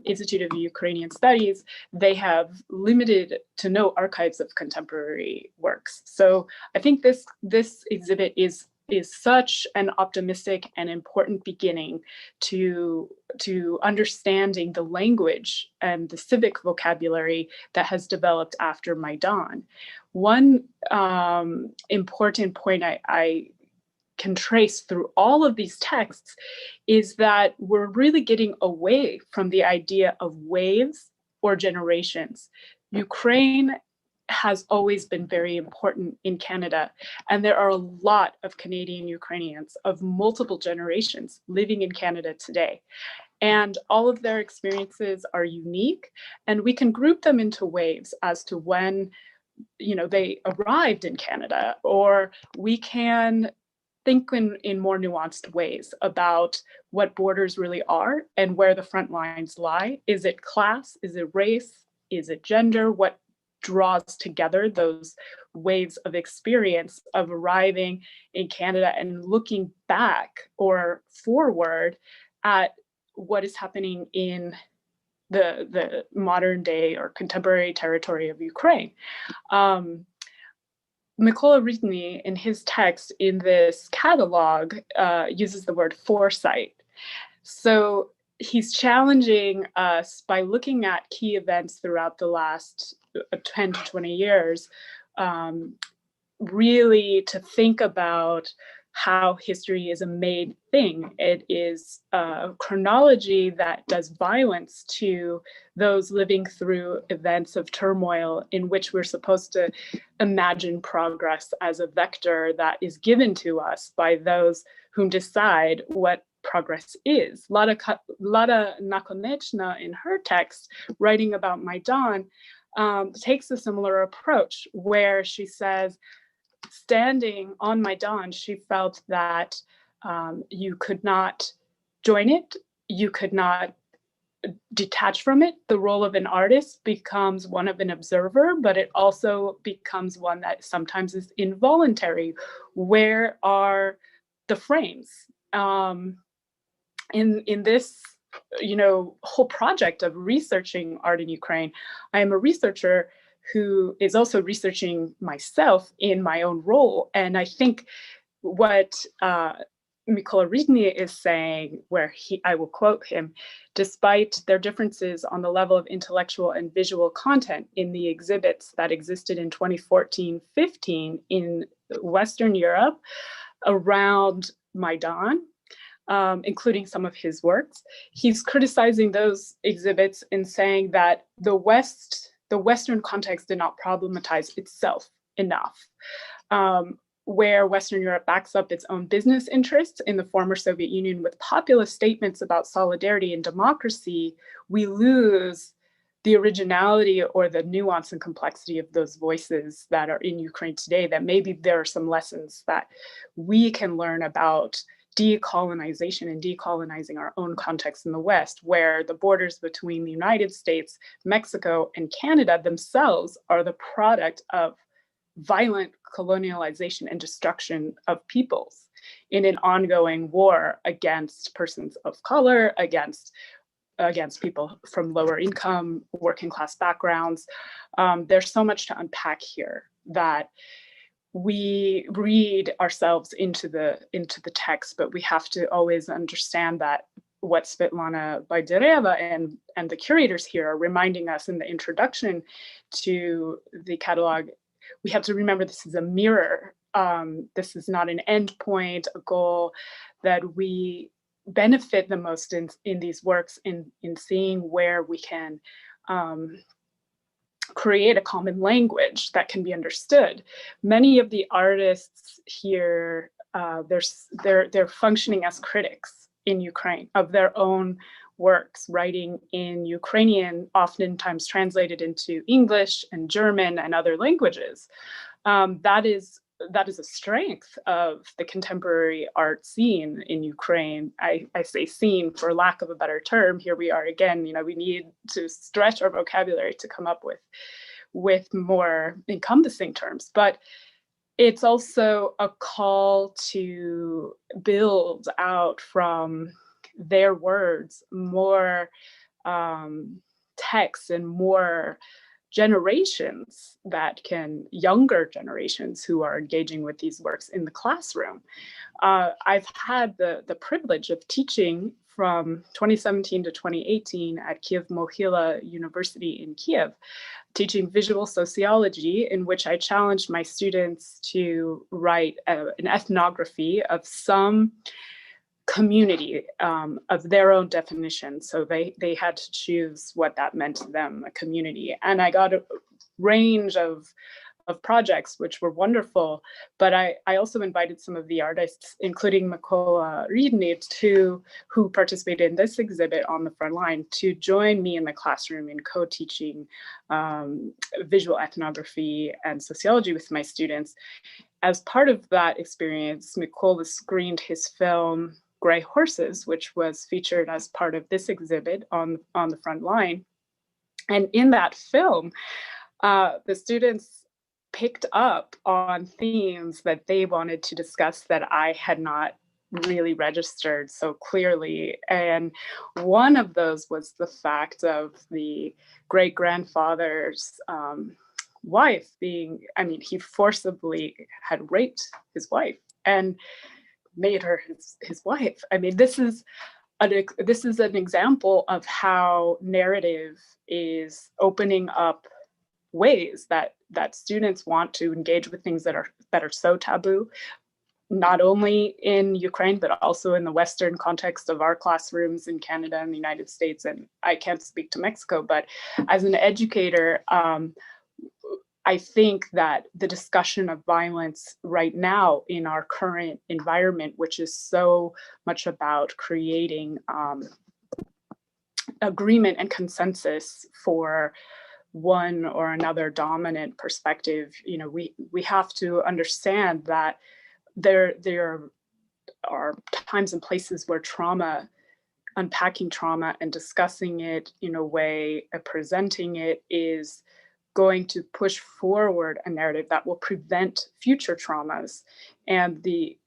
Institute of Ukrainian Studies, they have limited to no archives of contemporary works. So I think this exhibit is such an optimistic and important beginning to understanding the language and the civic vocabulary that has developed after Maidan. One important point I can trace through all of these texts is that we're really getting away from the idea of waves or generations. Ukraine has always been very important in Canada, and there are a lot of Canadian Ukrainians of multiple generations living in Canada today. And all of their experiences are unique, and we can group them into waves as to when they arrived in Canada, or we can think in more nuanced ways about what borders really are and where the front lines lie. Is it class? Is it race? Is it gender? What draws together those waves of experience of arriving in Canada and looking back or forward at what is happening in the modern day or contemporary territory of Ukraine. Mykola Rytny, in his text in this catalog, uses the word foresight. So he's challenging us by looking at key events throughout the last 10 to 20 years, really to think about how history is a made thing. It is a chronology that does violence to those living through events of turmoil in which we're supposed to imagine progress as a vector that is given to us by those whom decide what progress is. Lada Nakonechna, in her text, writing about Maidan, takes a similar approach where she says, standing on Maidan, she felt that you could not join it, you could not detach from it. The role of an artist becomes one of an observer, but it also becomes one that sometimes is involuntary. Where are the frames? In this whole project of researching art in Ukraine, I am a researcher who is also researching myself in my own role. And I think what Mykola Rytny is saying, where I will quote him, despite their differences on the level of intellectual and visual content in the exhibits that existed in 2014-15 in Western Europe around Maidan, including some of his works, he's criticizing those exhibits and saying that the Western context did not problematize itself enough. Where Western Europe backs up its own business interests in the former Soviet Union with populist statements about solidarity and democracy, we lose the originality or the nuance and complexity of those voices that are in Ukraine today, that maybe there are some lessons that we can learn about decolonization and decolonizing our own context in the West, where the borders between the United States, Mexico, and Canada themselves are the product of violent colonialization and destruction of peoples in an ongoing war against persons of color, against people from lower income, working class backgrounds. There's so much to unpack here that we read ourselves into the text, but we have to always understand that what Svitlana Biedarieva and the curators here are reminding us in the introduction to the catalog, we have to remember this is a mirror. This is not an end point, a goal, that we benefit the most in these works in seeing where we can create a common language that can be understood. Many of the artists here, they're functioning as critics in Ukraine of their own works, writing in Ukrainian, oftentimes translated into English and German and other languages. That is a strength of the contemporary art scene in Ukraine. I say scene for lack of a better term. Here we are again, we need to stretch our vocabulary to come up with more encompassing terms. But it's also a call to build out from their words more texts and more generations younger generations who are engaging with these works in the classroom. I've had the privilege of teaching from 2017 to 2018 at Kiev-Mohyla University in Kiev, teaching visual sociology, in which I challenged my students to write an ethnography of some community of their own definition. So they had to choose what that meant to them, a community. And I got a range of projects, which were wonderful. But I also invited some of the artists, including Mykola Ridnit, who participated in this exhibit on the front line, to join me in the classroom in co-teaching visual ethnography and sociology with my students. As part of that experience, Mykola screened his film Gray Horses, which was featured as part of this exhibit on the front line. And in that film, the students picked up on themes that they wanted to discuss that I had not really registered so clearly. And one of those was the fact of the great-grandfather's wife being, I mean, he forcibly had raped his wife and made her his wife. I mean, this is an example of how narrative is opening up ways that students want to engage with things that are so taboo, not only in Ukraine, but also in the Western context of our classrooms in Canada and the United States. And I can't speak to Mexico, but as an educator, I think that the discussion of violence right now in our current environment, which is so much about creating agreement and consensus for one or another dominant perspective, you know, we have to understand that there are times and places where unpacking trauma and discussing it in a way, presenting it, is going to push forward a narrative that will prevent future traumas. And the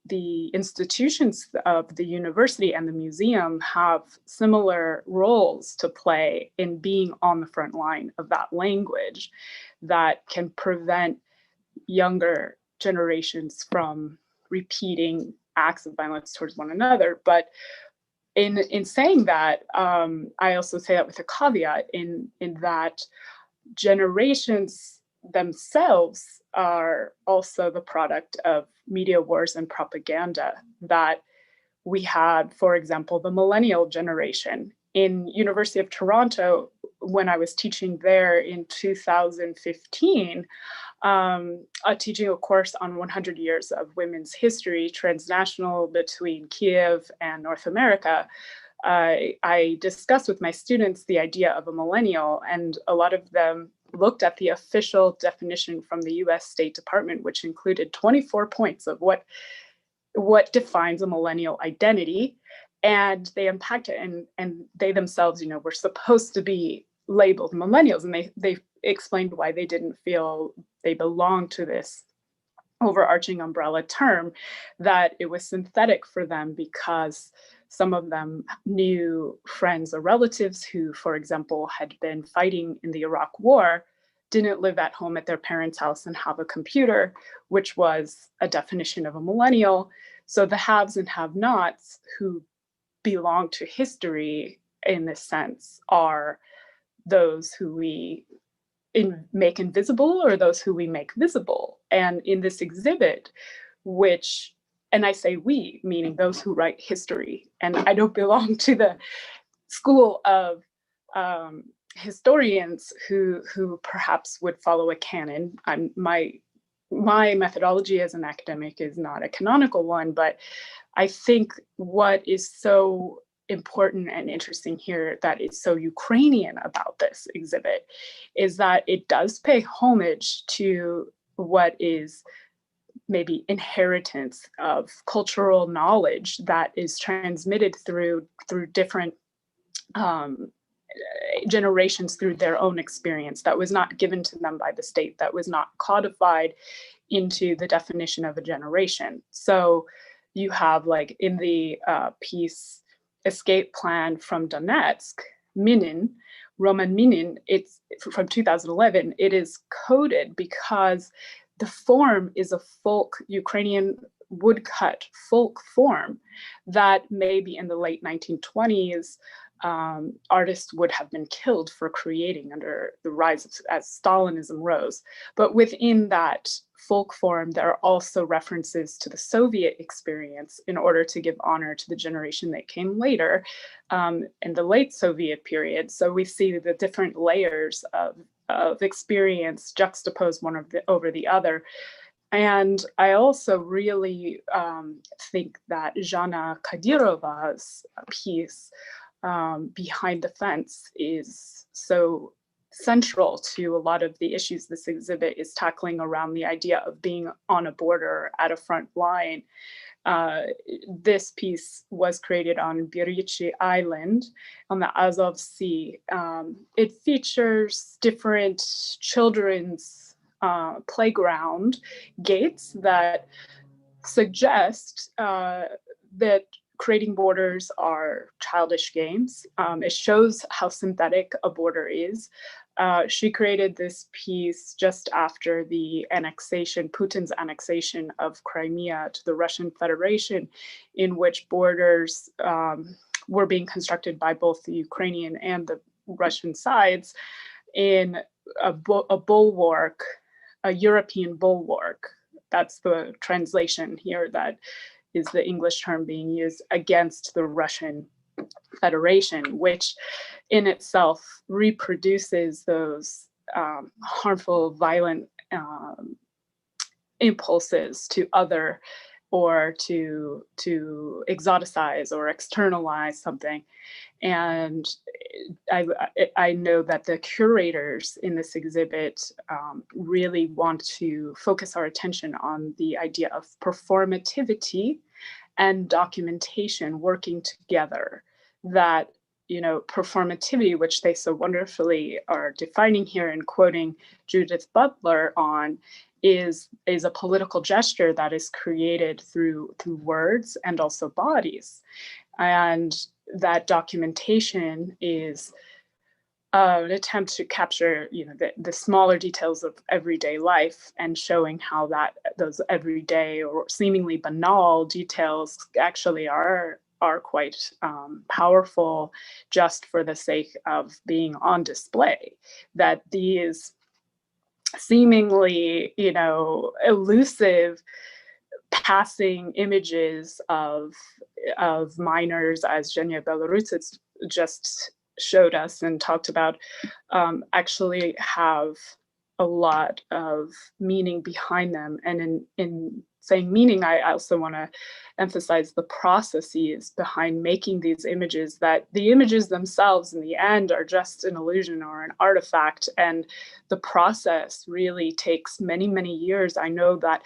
institutions of the university and the museum have similar roles to play in being on the front line of that language that can prevent younger generations from repeating acts of violence towards one another. But in saying that, I also say that with a caveat in that generations themselves are also the product of media wars and propaganda that we had. For example, the millennial generation. In University of Toronto, when I was teaching there in 2015, teaching a course on 100 years of women's history, transnational between Kiev and North America, I discussed with my students the idea of a millennial, and a lot of them looked at the official definition from the US State Department, which included 24 points of what defines a millennial identity, and they unpacked it, and they themselves, you know, were supposed to be labeled millennials, and they explained why they didn't feel they belonged to this overarching umbrella term, that it was synthetic for them because some of them knew friends or relatives who, for example, had been fighting in the Iraq War, didn't live at home at their parents' house and have a computer, which was a definition of a millennial. So the haves and have-nots who belong to history in this sense are those who we make invisible or those who we make visible. And in this exhibit, which, and I say we, meaning those who write history, and I don't belong to the school of historians who perhaps would follow a canon. My methodology as an academic is not a canonical one, but I think what is so important and interesting here that is so Ukrainian about this exhibit is that it does pay homage to what is maybe inheritance of cultural knowledge that is transmitted through different generations through their own experience, that was not given to them by the state, that was not codified into the definition of a generation. So you have, like, in the piece Escape Plan from Donetsk, Roman Minin, it's from 2011, it is coded because the form is a folk, Ukrainian woodcut folk form that maybe in the late 1920s artists would have been killed for creating under the rise of, as Stalinism rose. But within that folk form, there are also references to the Soviet experience in order to give honor to the generation that came later in the late Soviet period. So we see the different layers of experience juxtaposed one over the other. And I also really think that Zhana Kadyrova's piece, Behind the Fence, is so central to a lot of the issues this exhibit is tackling around the idea of being on a border at a front line. This piece was created on Biedarieva Island on the Azov Sea. It features different children's playground gates that suggest that creating borders are childish games. It shows how synthetic a border is. She created this piece just after the annexation, Putin's annexation of Crimea to the Russian Federation, in which borders were being constructed by both the Ukrainian and the Russian sides in a bulwark, a European bulwark. That's the translation here, that is the English term being used, against the Russian Federation, which in itself reproduces those harmful, violent impulses to other or to exoticize or externalize something. And I know that the curators in this exhibit really want to focus our attention on the idea of performativity and documentation working together. That, you know, performativity, which they so wonderfully are defining here and quoting Judith Butler on, is a political gesture that is created through words and also bodies. And that documentation is an attempt to capture, you know, the smaller details of everyday life and showing how that those everyday or seemingly banal details actually are quite powerful, just for the sake of being on display. That these seemingly, you know, elusive passing images of minors, as Yevgenia Belorusets just showed us and talked about, actually have a lot of meaning behind them. And in saying meaning, I also want to emphasize the processes behind making these images, that the images themselves in the end are just an illusion or an artifact. And the process really takes many, many years. I know that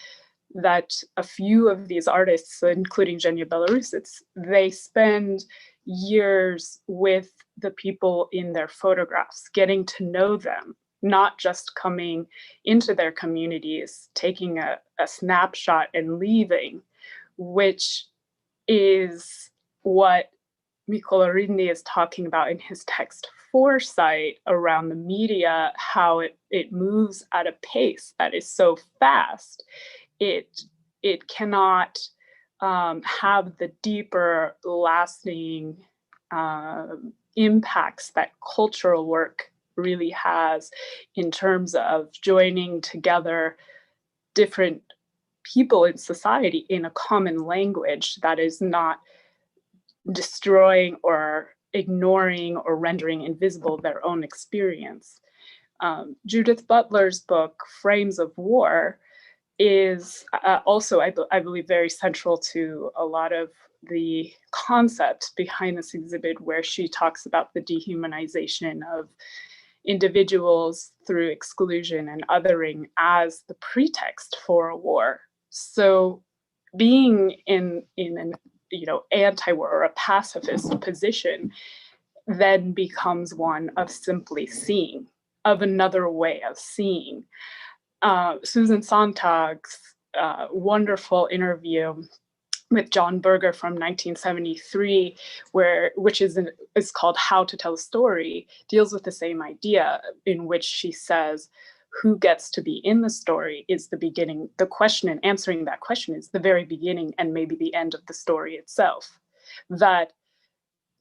a few of these artists, including Yevgenia Belorusets, they spend years with the people in their photographs, getting to know them, not just coming into their communities, taking a snapshot and leaving, which is what Mykola Rydny is talking about in his text Foresight around the media, how it moves at a pace that is so fast. It cannot have the deeper, lasting impacts that cultural work really has, in terms of joining together different people in society in a common language that is not destroying or ignoring or rendering invisible their own experience. Judith Butler's book, Frames of War, is also, I believe, very central to a lot of the concept behind this exhibit, where she talks about the dehumanization of individuals through exclusion and othering as the pretext for a war. So being in an, you know, anti-war or a pacifist position then becomes one of simply seeing, of another way of seeing. Susan Sontag's wonderful interview with John Berger from 1973, which is called How to Tell a Story, deals with the same idea, in which she says, who gets to be in the story is the beginning. The question, and answering that question, is the very beginning and maybe the end of the story itself. That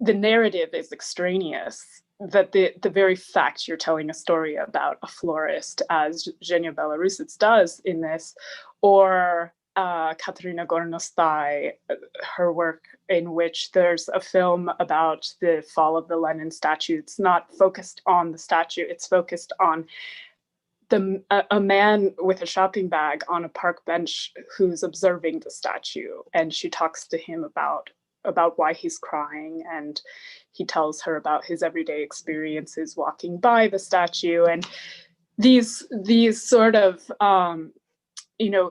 the narrative is extraneous, that the very fact you're telling a story about a florist, as Zhenya Belorusets does in this, or Katerina Gornostai, her work in which there's a film about the fall of the Lenin statue. It's not focused on the statue, it's focused on a man with a shopping bag on a park bench who's observing the statue, and she talks to him about why he's crying, and he tells her about his everyday experiences walking by the statue. And these sort of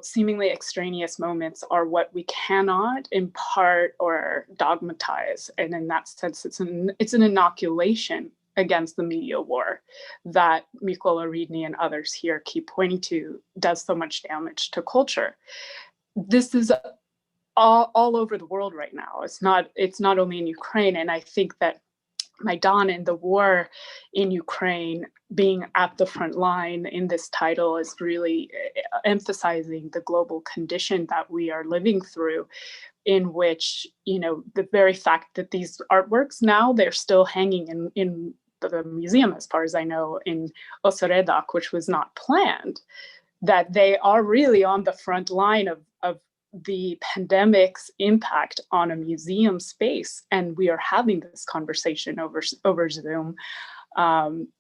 seemingly extraneous moments are what we cannot impart or dogmatize, and in that sense it's an inoculation against the media war that Mykola Ridny and others here keep pointing to does so much damage to culture. This is all over the world right now. It's not only in Ukraine, and I think that Maidan and the war in Ukraine being at the front line in this title is really emphasizing the global condition that we are living through, in which, the very fact that these artworks now, they're still hanging in the museum, as far as I know, in Oseredak, which was not planned, that they are really on the front line of the pandemic's impact on a museum space. And we are having this conversation over Zoom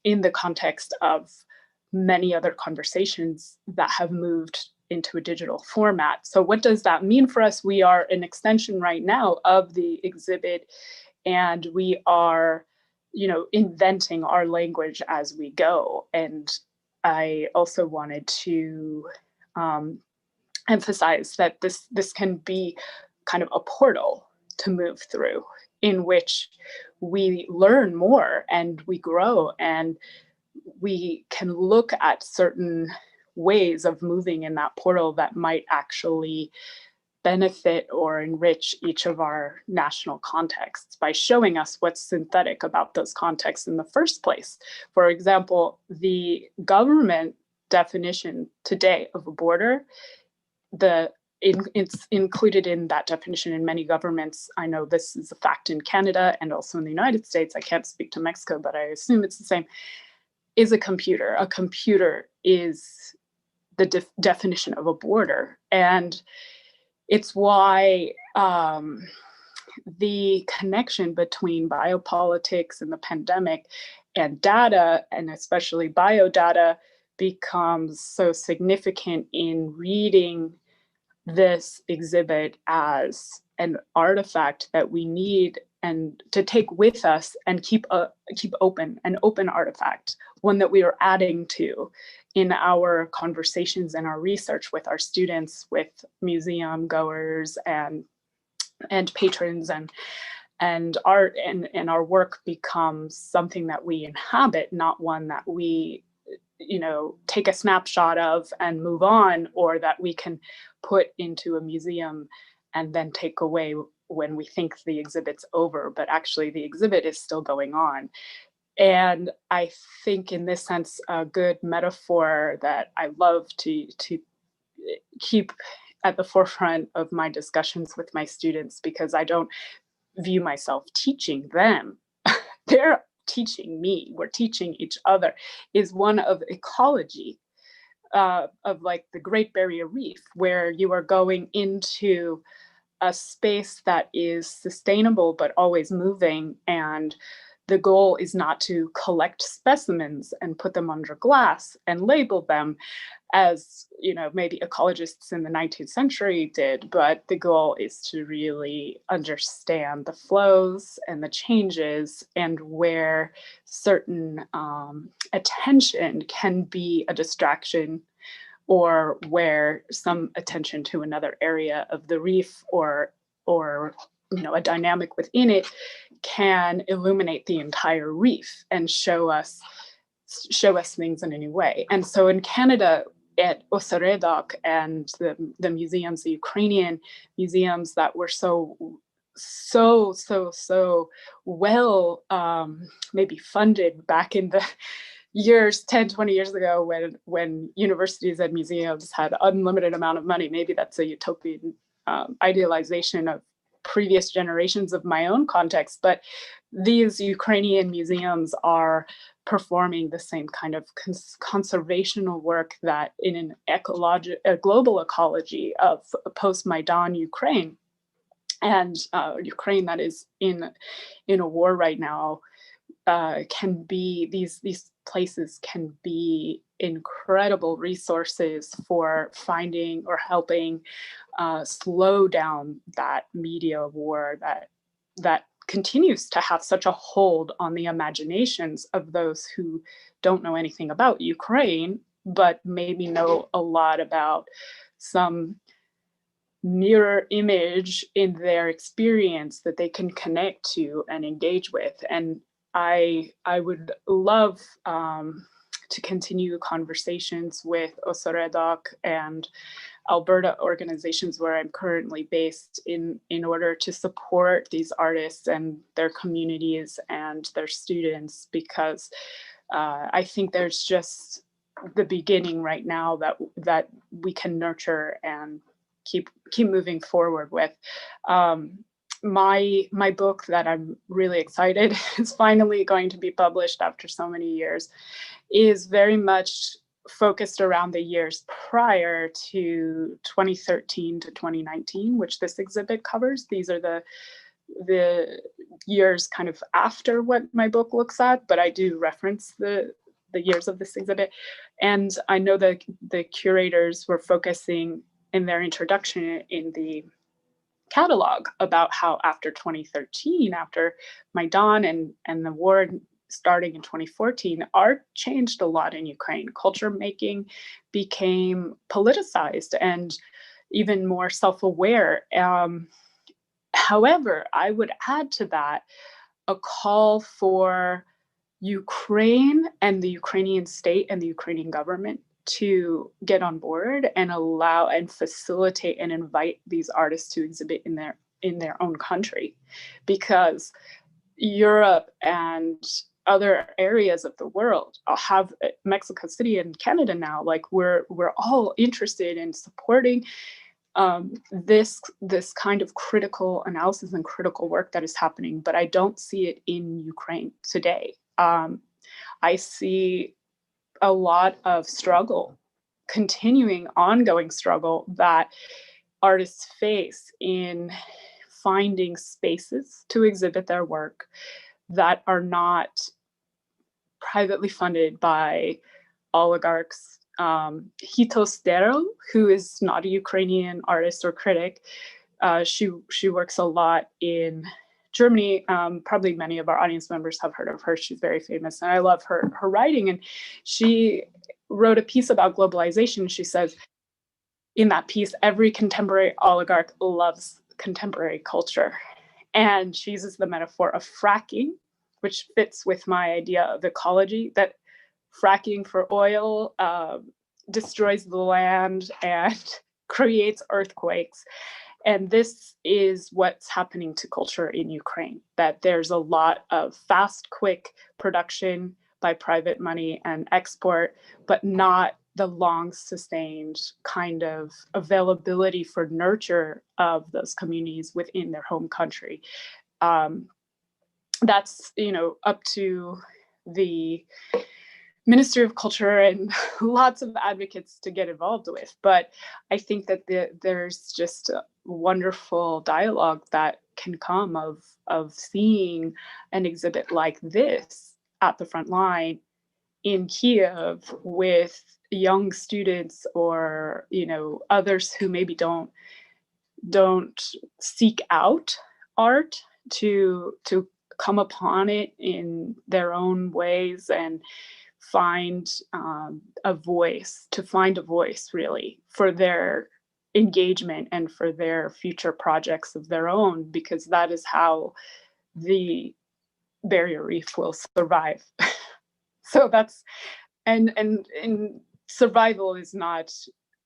in the context of many other conversations that have moved into a digital format. So what does that mean for us? We are an extension right now of the exhibit, and we are, inventing our language as we go. And I also wanted to emphasize that this can be kind of a portal to move through, in which we learn more and we grow, and we can look at certain ways of moving in that portal that might actually benefit or enrich each of our national contexts by showing us what's synthetic about those contexts in the first place. For example, the government definition today of a border, it's included in that definition in many governments. I know this is a fact in Canada and also in the United States. I can't speak to Mexico, but I assume it's the same, is a computer. A computer is the definition of a border. And it's why the connection between biopolitics and the pandemic and data, and especially biodata, becomes so significant in reading this exhibit as an artifact that we need and to take with us and keep open, an open artifact, one that we are adding to in our conversations and our research with our students, with museum goers and patrons, and art and our work becomes something that we inhabit, not one that we take a snapshot of and move on, or that we can put into a museum and then take away when we think the exhibit's over, but actually the exhibit is still going on. And I think in this sense, a good metaphor that I love to keep at the forefront of my discussions with my students, because I don't view myself teaching them, they're teaching me, we're teaching each other, is one of ecology, of like the Great Barrier Reef, where you are going into a space that is sustainable but always moving, and the goal is not to collect specimens and put them under glass and label them as, maybe ecologists in the 19th century did, but the goal is to really understand the flows and the changes, and where certain attention can be a distraction, or where some attention to another area of the reef or a dynamic within it can illuminate the entire reef and show us things in a new way. And so in Canada, at Oseredak and the museums, the Ukrainian museums that were so well maybe funded back in the years, 10, 20 years ago, when universities and museums had unlimited amount of money. Maybe that's a utopian idealization of previous generations of my own context, but these Ukrainian museums are performing the same kind of conservational work that in a global ecology of post-Maidan Ukraine, and Ukraine that is in a war right now, can be, these places can be incredible resources for finding or helping slow down that media war that continues to have such a hold on the imaginations of those who don't know anything about Ukraine, but maybe know a lot about some mirror image in their experience that they can connect to and engage with. And I would love to continue conversations with Oseredok and Alberta organizations where I'm currently based in order to support these artists and their communities and their students, because I think there's just the beginning right now that we can nurture and keep moving forward with. My book that I'm really excited is finally going to be published after so many years is very much focused around the years prior to 2013 to 2019, which this exhibit covers. These are the years kind of after what my book looks at, but I do reference the years of this exhibit. And I know that the curators were focusing in their introduction in the catalog about how after 2013, after Maidan and the war starting in 2014, art changed a lot in Ukraine. Culture making became politicized and even more self-aware. However, I would add to that a call for Ukraine and the Ukrainian state and the Ukrainian government to get on board and allow and facilitate and invite these artists to exhibit in their own country, because Europe and other areas of the world have Mexico City and Canada now, like we're all interested in supporting this kind of critical analysis and critical work that is happening, but I don't see it in Ukraine today. I see a lot of struggle, continuing ongoing struggle that artists face in finding spaces to exhibit their work that are not privately funded by oligarchs. Hito Stero, who is not a Ukrainian artist or critic, she works a lot in Germany. Probably many of our audience members have heard of her. She's very famous, and I love her writing. And she wrote a piece about globalization. She says in that piece, every contemporary oligarch loves contemporary culture. And she uses the metaphor of fracking, which fits with my idea of ecology, that fracking for oil destroys the land and creates earthquakes. And this is what's happening to culture in Ukraine, that there's a lot of fast, quick production by private money and export, but not the long sustained kind of availability for nurture of those communities within their home country. That's, up to the Ministry of Culture and lots of advocates to get involved with. But I think that there's just a wonderful dialogue that can come of seeing an exhibit like this at the front line in Kiev with young students or, others who maybe don't seek out art to come upon it in their own ways and find a voice really for their engagement and for their future projects of their own, because that is how the barrier reef will survive. So that's and survival is not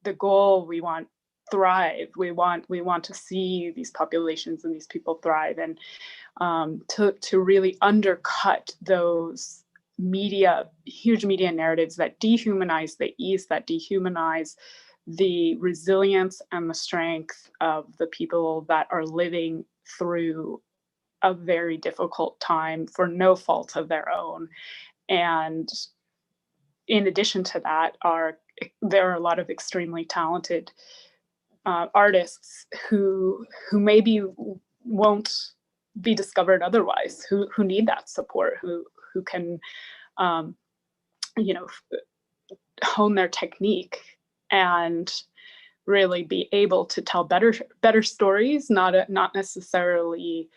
the goal. We want thrive. We want to see these populations and these people thrive, and to really undercut those huge media narratives that dehumanize the East, that dehumanize the resilience and the strength of the people that are living through a very difficult time for no fault of their own. And in addition to that, there are a lot of extremely talented artists who maybe won't be discovered otherwise, who need that support, who can hone their technique and really be able to tell better stories, not necessarily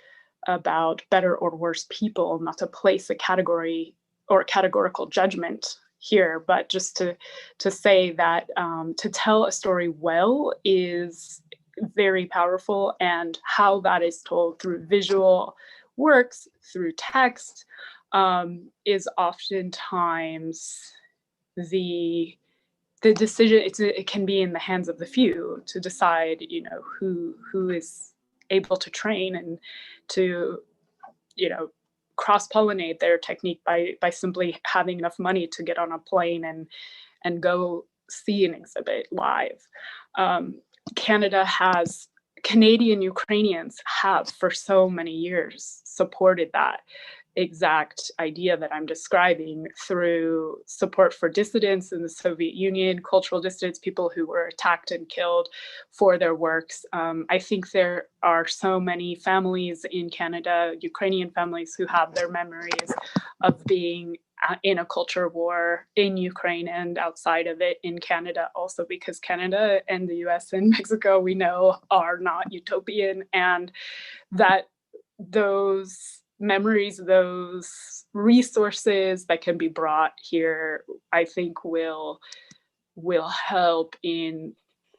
about better or worse people, not to place a category or categorical judgment here, but just to say that to tell a story well is very powerful, and how that is told through visual works, through text, is oftentimes the decision. It can be in the hands of the few to decide, who is able to train and to, cross-pollinate their technique by simply having enough money to get on a plane and go see an exhibit live. Canadian Ukrainians have for so many years supported that exact idea that I'm describing through support for dissidents in the Soviet Union, cultural dissidents, people who were attacked and killed for their works. I think there are so many families in Canada, Ukrainian families, who have their memories of being in a culture war in Ukraine and outside of it in Canada also, because Canada and the US and Mexico, we know, are not utopian, and that those memories, those resources that can be brought here, I think will help in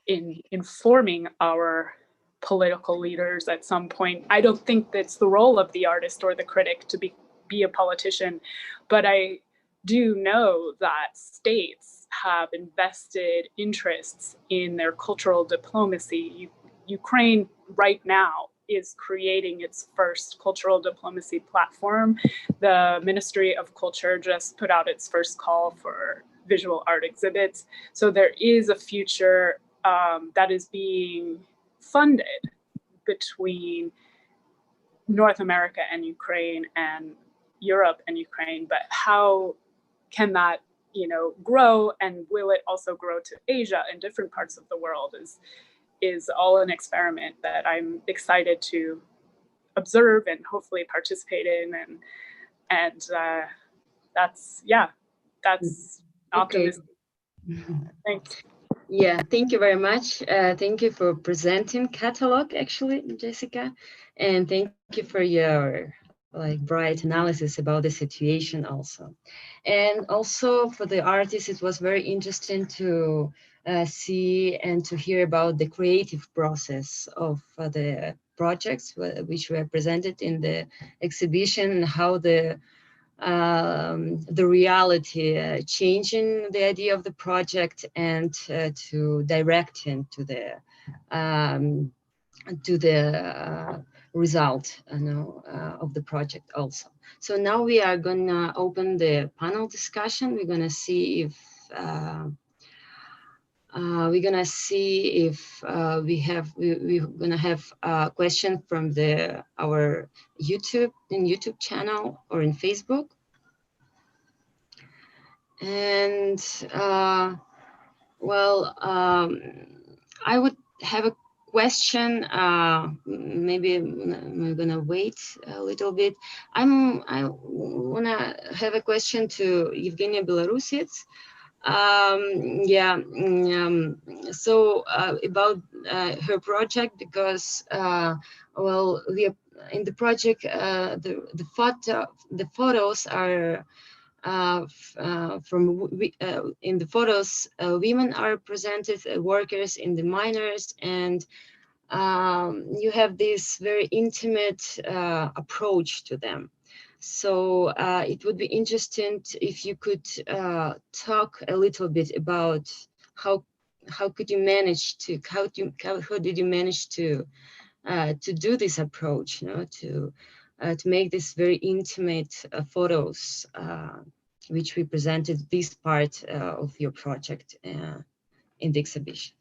informing our political leaders at some point. I don't think that's the role of the artist or the critic to be a politician, but I do know that states have invested interests in their cultural diplomacy. Ukraine right now is creating its first cultural diplomacy platform. The Ministry of Culture just put out its first call for visual art exhibits. So there is a future that is being funded between North America and Ukraine and Europe and Ukraine, but how can that grow, and will it also grow to Asia and different parts of the world is all an experiment that I'm excited to observe and hopefully participate in, and that's optimism. Thanks. Yeah, thank you very much. Thank you for presenting catalog, actually, Jessica, and thank you for your bright analysis about the situation also. And also for the artists, it was very interesting to see and to hear about the creative process of the projects which were presented in the exhibition, and how the reality changing the idea of the project and to directing to the result of the project also. So now we are gonna open the panel discussion. We're gonna see if we're gonna have a question from our YouTube channel or in Facebook. And I would have a question. Maybe I'm gonna wait a little bit. I wanna have a question to Yevgenia Belorusets. So about her project, because we are in the project, the photos are in the photos, women are presented, workers in the miners, and you have this very intimate approach to them. So it would be interesting if you could talk a little bit about how did you manage to do this approach, to make this very intimate photos, which we presented this part of your project in the exhibition.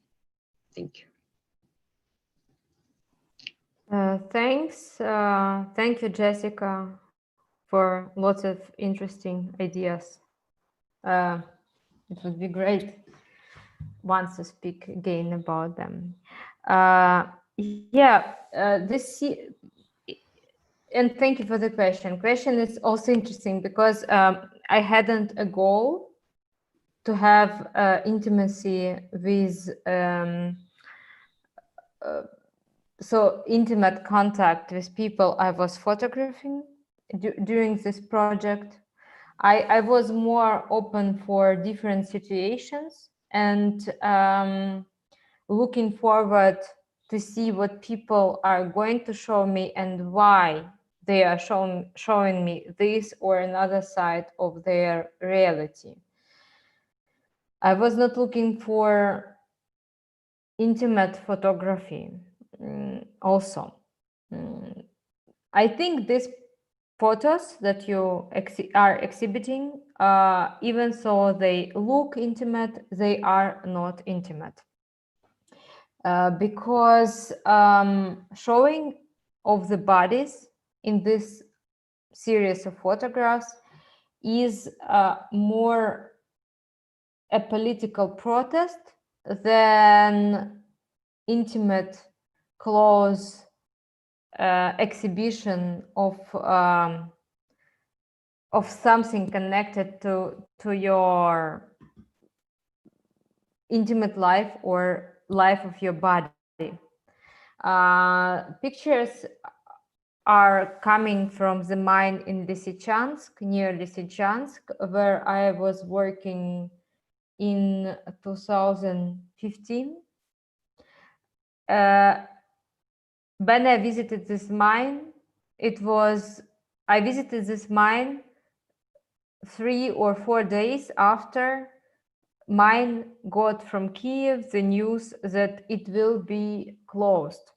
Thank you. Thanks. Thank you, Jessica, for lots of interesting ideas. It would be great once to speak again about them. And thank you for the question. Question is also interesting because I hadn't a goal to have intimacy with so intimate contact with people I was photographing during this project. I was more open for different situations and looking forward to see what people are going to show me and why they are showing me this or another side of their reality. I was not looking for intimate photography also. I think these photos that you are exhibiting, even though they look intimate, they are not intimate. Because showing of the bodies in this series of photographs is more a political protest than intimate, close exhibition of something connected to your intimate life or life of your body. Pictures are coming from the mine in Lysychansk, near Lysychansk, where I was working in 2015. When I visited this mine, I visited this mine 3 or 4 days after mine got from Kiev the news that it will be closed.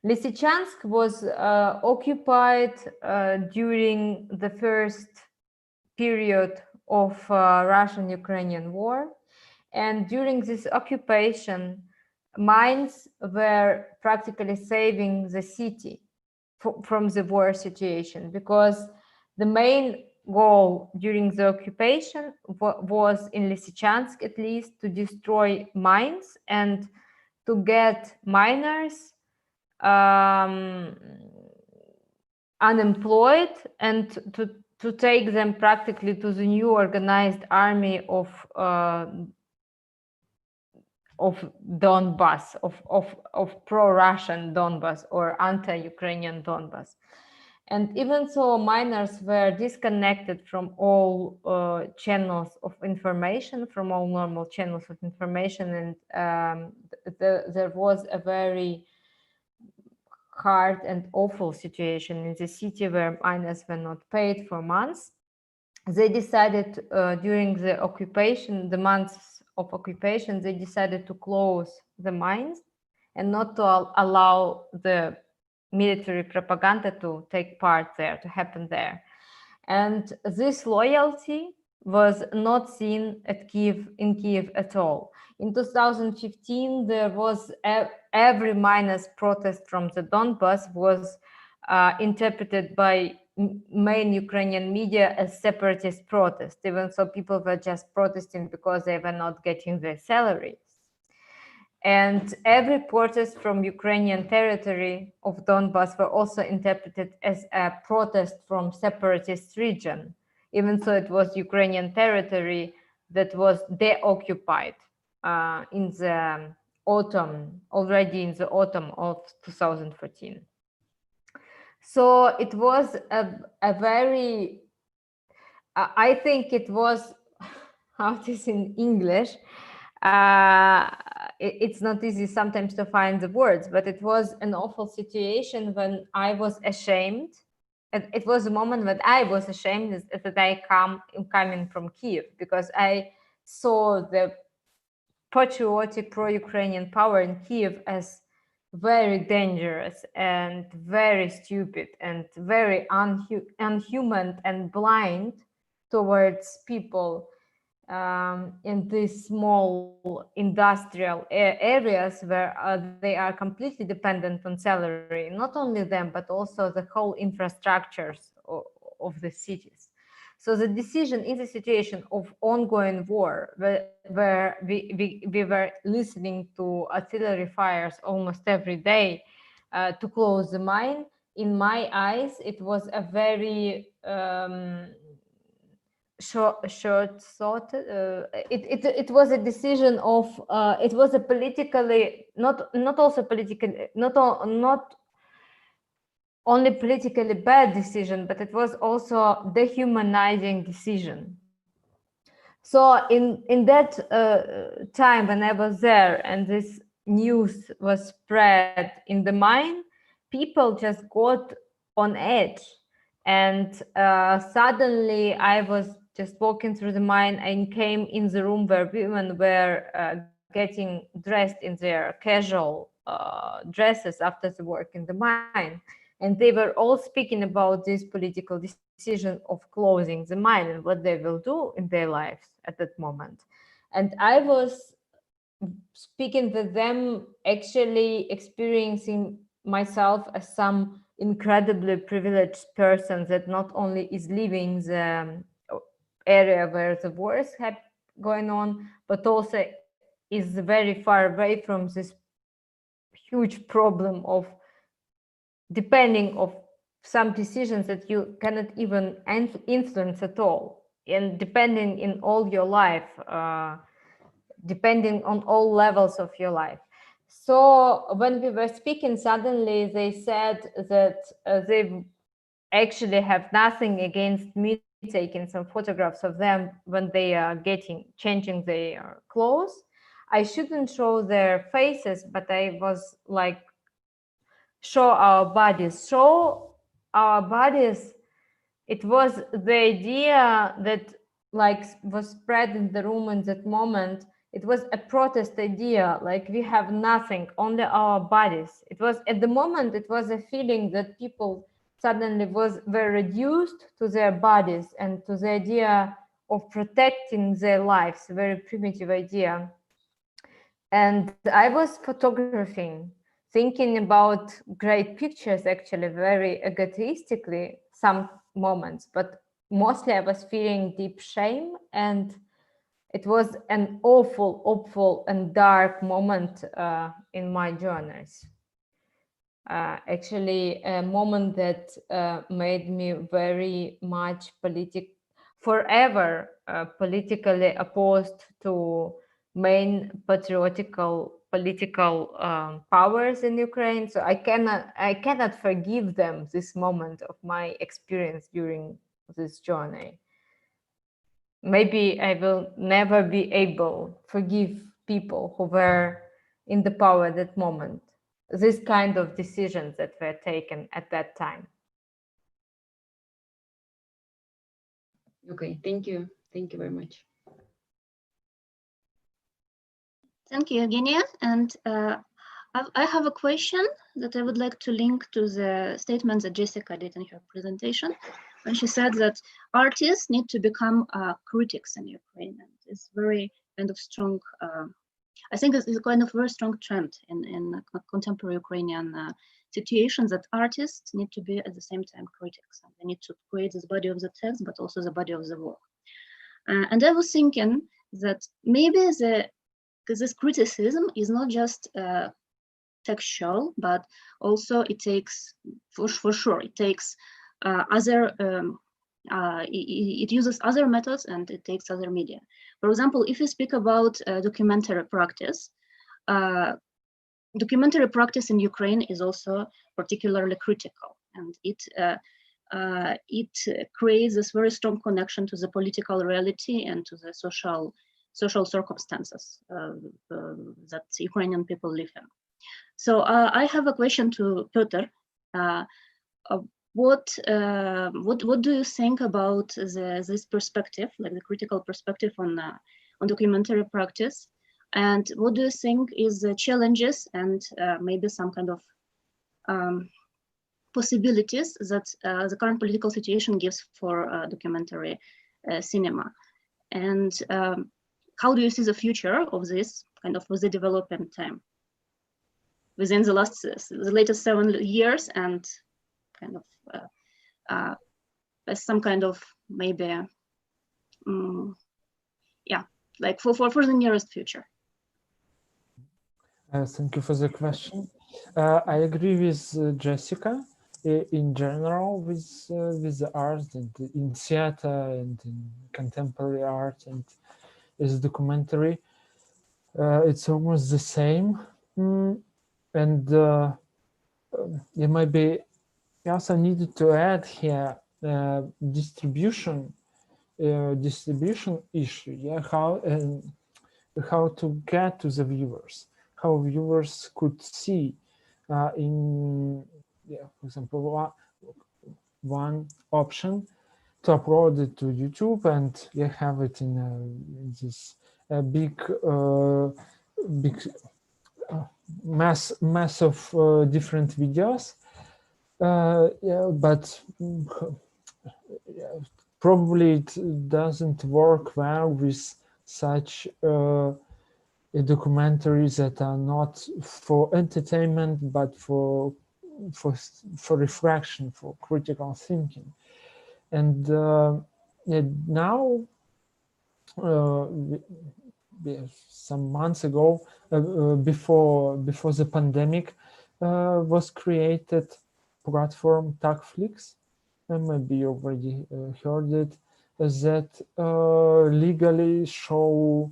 Lysychansk was occupied during the first period of Russian-Ukrainian war, and during this occupation, mines were practically saving the city from the war situation, because the main goal during the occupation was in Lysychansk, at least, to destroy mines and to get miners unemployed and to take them practically to the new organized army of Donbas, of pro-Russian Donbas or anti-Ukrainian Donbas. And even so, miners were disconnected from all channels of information, from all normal channels of information, and there was a very hard and awful situation in the city where miners were not paid for months. They decided during the occupation, the months of occupation, they decided to close the mines and not to allow the military propaganda to take part there, to happen there. And this loyalty was not seen in Kiev at all. In 2015, there was every miners' protest from the Donbas was interpreted by main Ukrainian media as separatist protest, even so people were just protesting because they were not getting their salaries. And every protest from Ukrainian territory of Donbas were also interpreted as a protest from separatist region, even though it was Ukrainian territory that was deoccupied in the autumn, already in the autumn of 2014. So it was a very, I think it was, how it is in English, it's not easy sometimes to find the words, but it was an awful situation when I was ashamed. And it was a moment when I was ashamed that I am coming from Kiev, because I saw the patriotic pro-Ukrainian power in Kiev as very dangerous and very stupid and very unhuman and blind towards people in these small industrial areas where they are completely dependent on salary, not only them, but also the whole infrastructures of the cities. So the decision in the situation of ongoing war, where we were listening to artillery fires almost every day to close the mine, in my eyes, it was a very short thought. It was a decision of it was a politically not only politically bad decision, but it was also dehumanizing decision. So in that time when I was there and this news was spread in the mine, people just got on edge. And suddenly I was just walking through the mine and came in the room where women were getting dressed in their casual dresses after the work in the mine. And they were all speaking about this political decision of closing the mine and what they will do in their lives at that moment. And I was speaking with them, actually experiencing myself as some incredibly privileged person that not only is living the area where the war is going on, but also is very far away from this huge problem of depending of some decisions that you cannot even influence at all, and depending in all your life, depending on all levels of your life. So when we were speaking, suddenly they said that they actually have nothing against me taking some photographs of them when they are changing their clothes. I shouldn't show their faces, but I was like, show our bodies. It was the idea that like was spread in the room in that moment. It was a protest idea, like we have nothing, only our bodies. It was at the moment, it was a feeling that people suddenly were reduced to their bodies and to the idea of protecting their lives, a very primitive idea. And I was photographing, thinking about great pictures, actually very egotistically some moments, but mostly I was feeling deep shame, and it was an awful and dark moment in my journeys. Actually, a moment that made me very much forever politically opposed to main patriotical political powers in Ukraine. So I cannot forgive them this moment of my experience during this journey. Maybe I will never be able to forgive people who were in the power at that moment, this kind of decisions that were taken at that time. Okay, thank you. Thank you very much. Thank you, Yevgenia. And I have a question that I would like to link to the statement that Jessica did in her presentation, when she said that artists need to become critics in Ukraine. And it's very kind of strong, I think it's a kind of very strong trend in contemporary Ukrainian situations, that artists need to be at the same time critics. And they need to create this body of the text, but also the body of the work. And I was thinking that maybe this criticism is not just textual, but also it takes, for sure, it takes other, it uses other methods, and it takes other media. For example, if you speak about documentary practice in Ukraine is also particularly critical, and it creates this very strong connection to the political reality and to the social circumstances that Ukrainian people live in. So I have a question to Piotr. What do you think about this perspective, like the critical perspective on documentary practice, and what do you think is the challenges and maybe some kind of possibilities that the current political situation gives for documentary cinema? And how do you see the future of this kind of with the development within the latest 7 years, and kind of as some kind of maybe yeah, like for the nearest future? Thank you for the question. I agree with Jessica in general with the art and in theater and in contemporary art and as documentary. It's almost the same. And it might be also needed to add here distribution issue. Yeah, how to get to the viewers, how viewers could see in, for example, one option to upload it to YouTube and you have it in this big mass of different videos. Yeah, but probably it doesn't work well with such documentaries that are not for entertainment but for reflection, for critical thinking. And now some months ago, before the pandemic, was created platform Tagflix, and maybe you already heard it, that legally show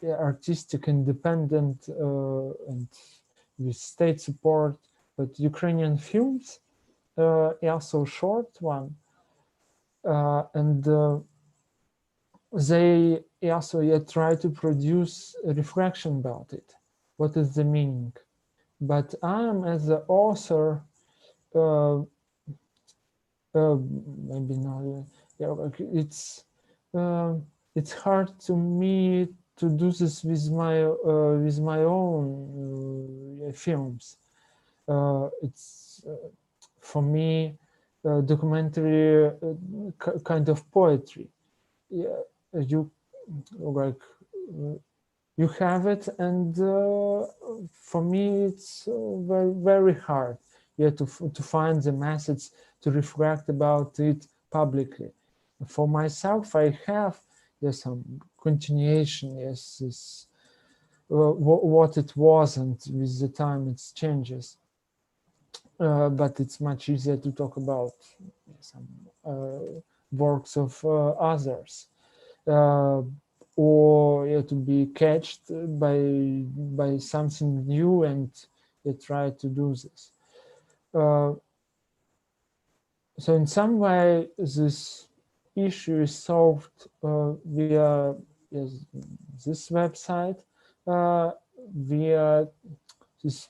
artistic independent and with state support, but Ukrainian films, also short one, and they also try to produce a reflection about it. What is the meaning? But I'm, as the author, maybe not. It's hard to me to do this with my own films. It's for me documentary kind of poetry. Yeah, you like you have it, and for me it's very hard. To find the message, to reflect about it publicly. For myself, I have some continuation, this what it was, and with the time it changes. But it's much easier to talk about some works of others, or to be catched by something new and try to do this. So in some way, this issue is solved via this website, via this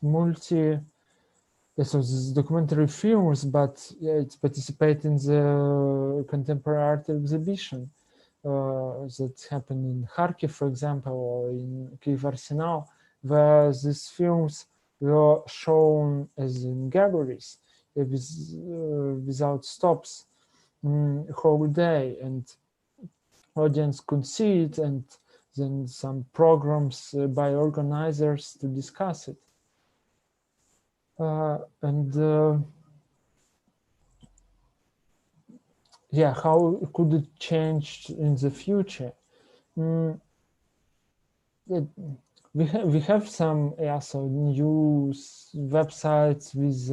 so this documentary films, but it's participate in the contemporary art exhibition that happened in Kharkiv, for example, or in Kyiv Arsenal, where these films were shown as in galleries without stops whole day, and audience could see it, and then some programs by organizers to discuss it. Yeah, how could it change in the future? We have some also news websites with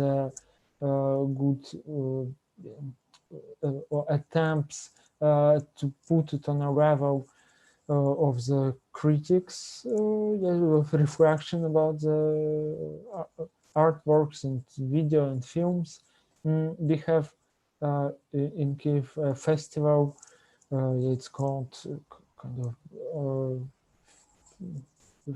good attempts to put it on a level of the critics, of reflection about the artworks and video and films. We have in Kyiv a festival, it's called kind of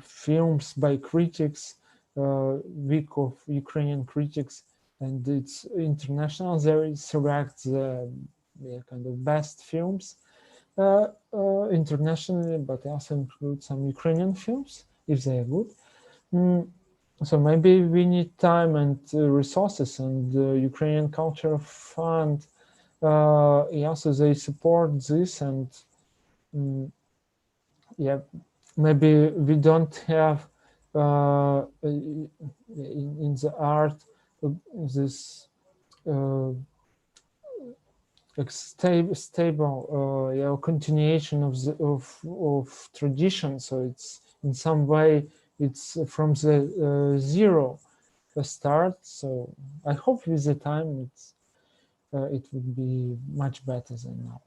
films by critics, week of Ukrainian critics, and it's international. They select the kind of best films internationally, but also include some Ukrainian films if they are good. So maybe we need time and resources, and the Ukrainian Culture Fund also they support this, and yeah, maybe we don't have in the art this stable yeah, continuation of the of tradition. So it's in some way it's from the zero start. So I hope with the time it would be much better than now.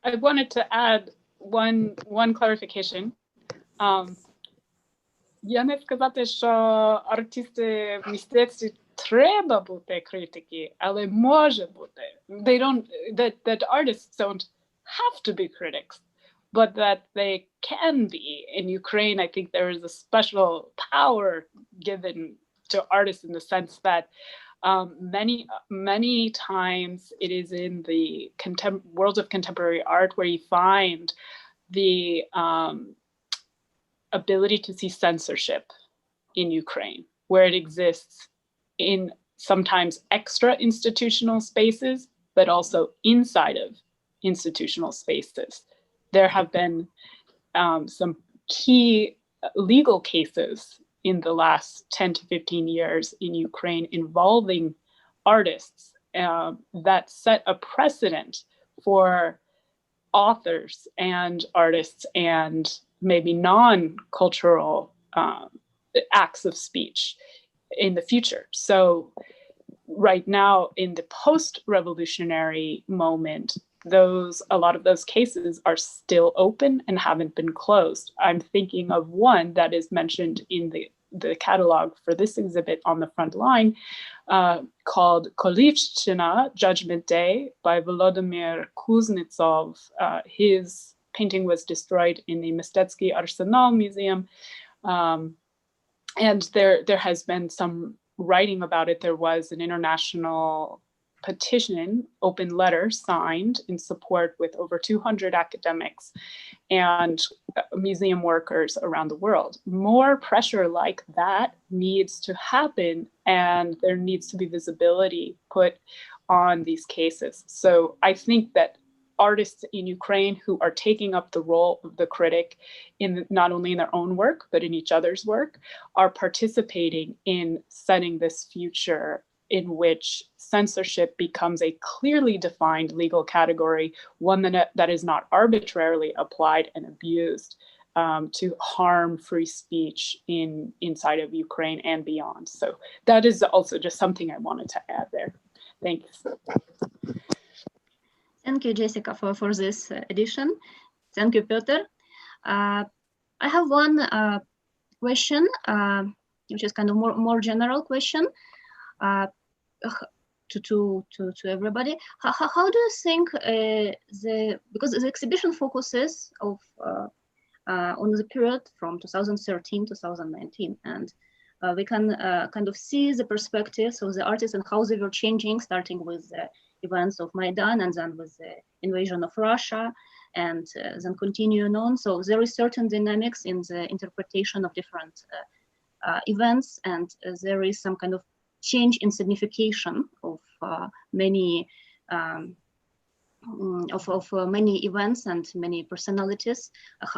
I wanted to add one clarification. Я не сказати, що артисти в мистецтві треба бути критики, але може бути. They don't, that artists don't have to be critics, but that they can be. In Ukraine, I think there is a special power given to artists in the sense that many times it is in the world of contemporary art where you find the ability to see censorship in Ukraine, where it exists in sometimes extra institutional spaces, but also inside of institutional spaces. There have been some key legal cases in the last 10 to 15 years in Ukraine involving artists that set a precedent for authors and artists and maybe non-cultural acts of speech in the future. So right now in the post-revolutionary moment, a lot of those cases are still open and haven't been closed. I'm thinking of one that is mentioned in the catalog for this exhibit on the front line called Kolivshchina, Judgment Day by Volodymyr Kuznetsov. His painting was destroyed in the Mistetsky Arsenal Museum. And there has been some writing about it. There was an international petition, open letter signed in support with over 200 academics and museum workers around the world. More pressure like that needs to happen, and there needs to be visibility put on these cases. So I think that artists in Ukraine who are taking up the role of the critic in not only in their own work, but in each other's work, are participating in setting this future in which censorship becomes a clearly defined legal category, one that is not arbitrarily applied and abused to harm free speech inside of Ukraine and beyond. So that is also just something I wanted to add there. Thanks. Thank you, Jessica, for this addition. Thank you, Piotr. I have one question, which is kind of more general question to everybody. How do you think because the exhibition focuses on the period from 2013 to 2019, and we can kind of see the perspectives of the artists and how they were changing, starting with the events of Maidan and then with the invasion of Russia, and then continuing on. So there is certain dynamics in the interpretation of different events, and there is some kind of change in signification of many many events and many personalities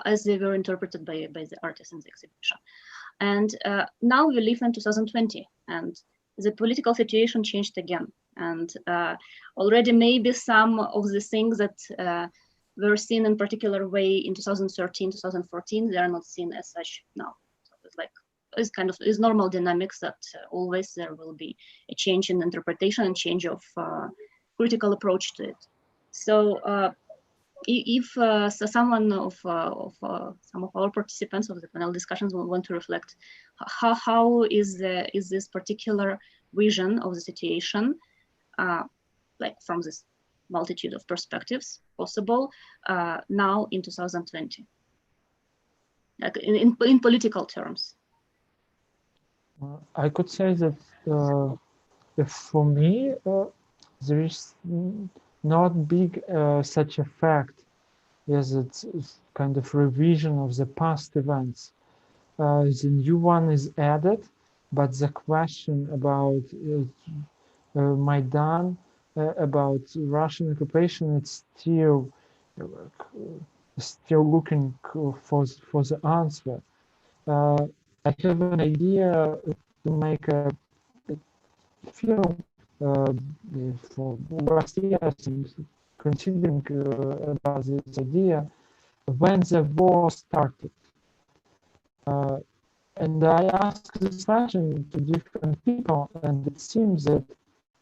as they were interpreted by the artists in the exhibition. And now we live in 2020, and the political situation changed again. And already maybe some of the things that were seen in particular way in 2013, 2014, they are not seen as such now. So it's like, it's normal dynamics that always there will be a change in interpretation and change of critical approach to it. So if someone of some of our participants of the panel discussions will want to reflect, how is this particular vision of the situation, like from this multitude of perspectives possible now in 2020, like in political terms? I could say that for me, there is not big such a fact as it's kind of revision of the past events. The new one is added, but the question about Maidan about Russian occupation, it's still looking for the answer. I have an idea to make a film for last year, considering about this idea when the war started. And I asked this question to different people, and it seems that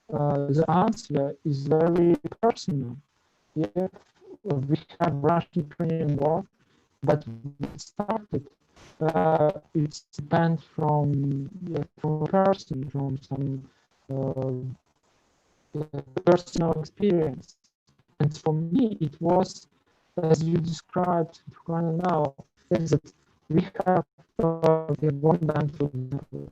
the answer is very personal. Yeah, we have Russian-Ukrainian war, but it started. It depends from a person, from some personal experience. And for me, it was, as you described now, is that we have one band, for example,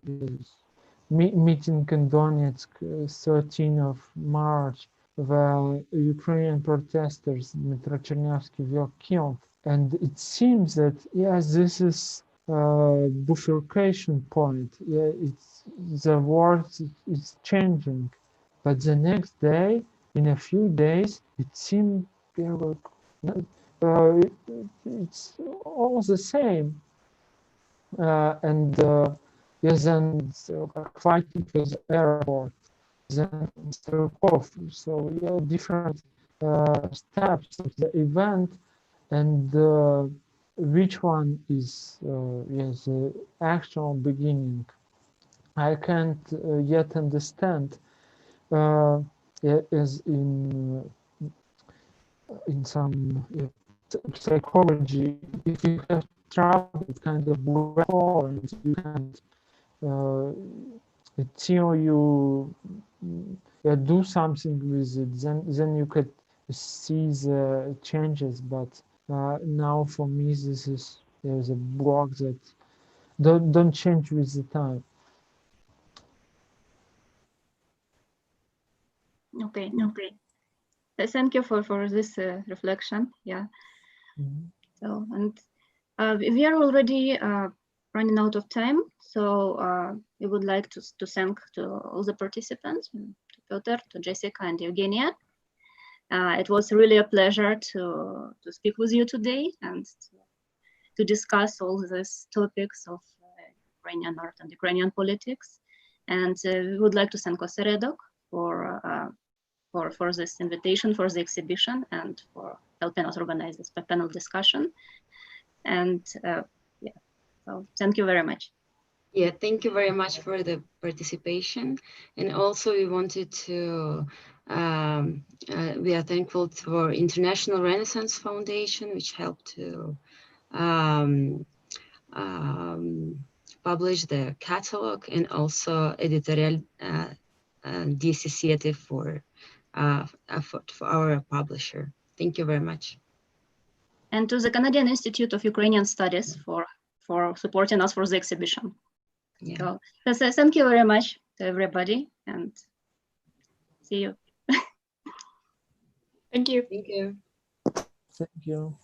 meeting in Donetsk, 13th of March, where Ukrainian protesters, Minowski, were killed. And it seems that, yes, this is a bifurcation point. Yeah, the world is changing. But the next day, in a few days, it seemed it's all the same. Yes, then fighting for the airport, then so yeah, different steps of the event, and which one is yes, the actual beginning. I can't yet understand. As in some psychology, if you have traveled kind of before and you can't until you do something with it, then you could see the changes. But now for me, there's a block that don't change with the time. Okay. Thank you for this reflection. Yeah. Mm-hmm. So, and we are already running out of time. So we would like to thank to all the participants, to Piotr, to Jessica, and Yevgenia. It was really a pleasure to speak with you today and to discuss all these topics of Ukrainian art and Ukrainian politics. And we would like to thank Oseredok for this invitation, for the exhibition, and for helping us organize this panel discussion. And yeah, so thank you very much. Yeah, thank you very much for the participation. And also we wanted to, we are thankful for International Renaissance Foundation, which helped to publish the catalog, and also Editorial DSCCT for our publisher. Thank you very much. And to the Canadian Institute of Ukrainian Studies for supporting us for the exhibition. Yeah. So thank you very much to everybody, and see you. Thank you. Thank you. Thank you.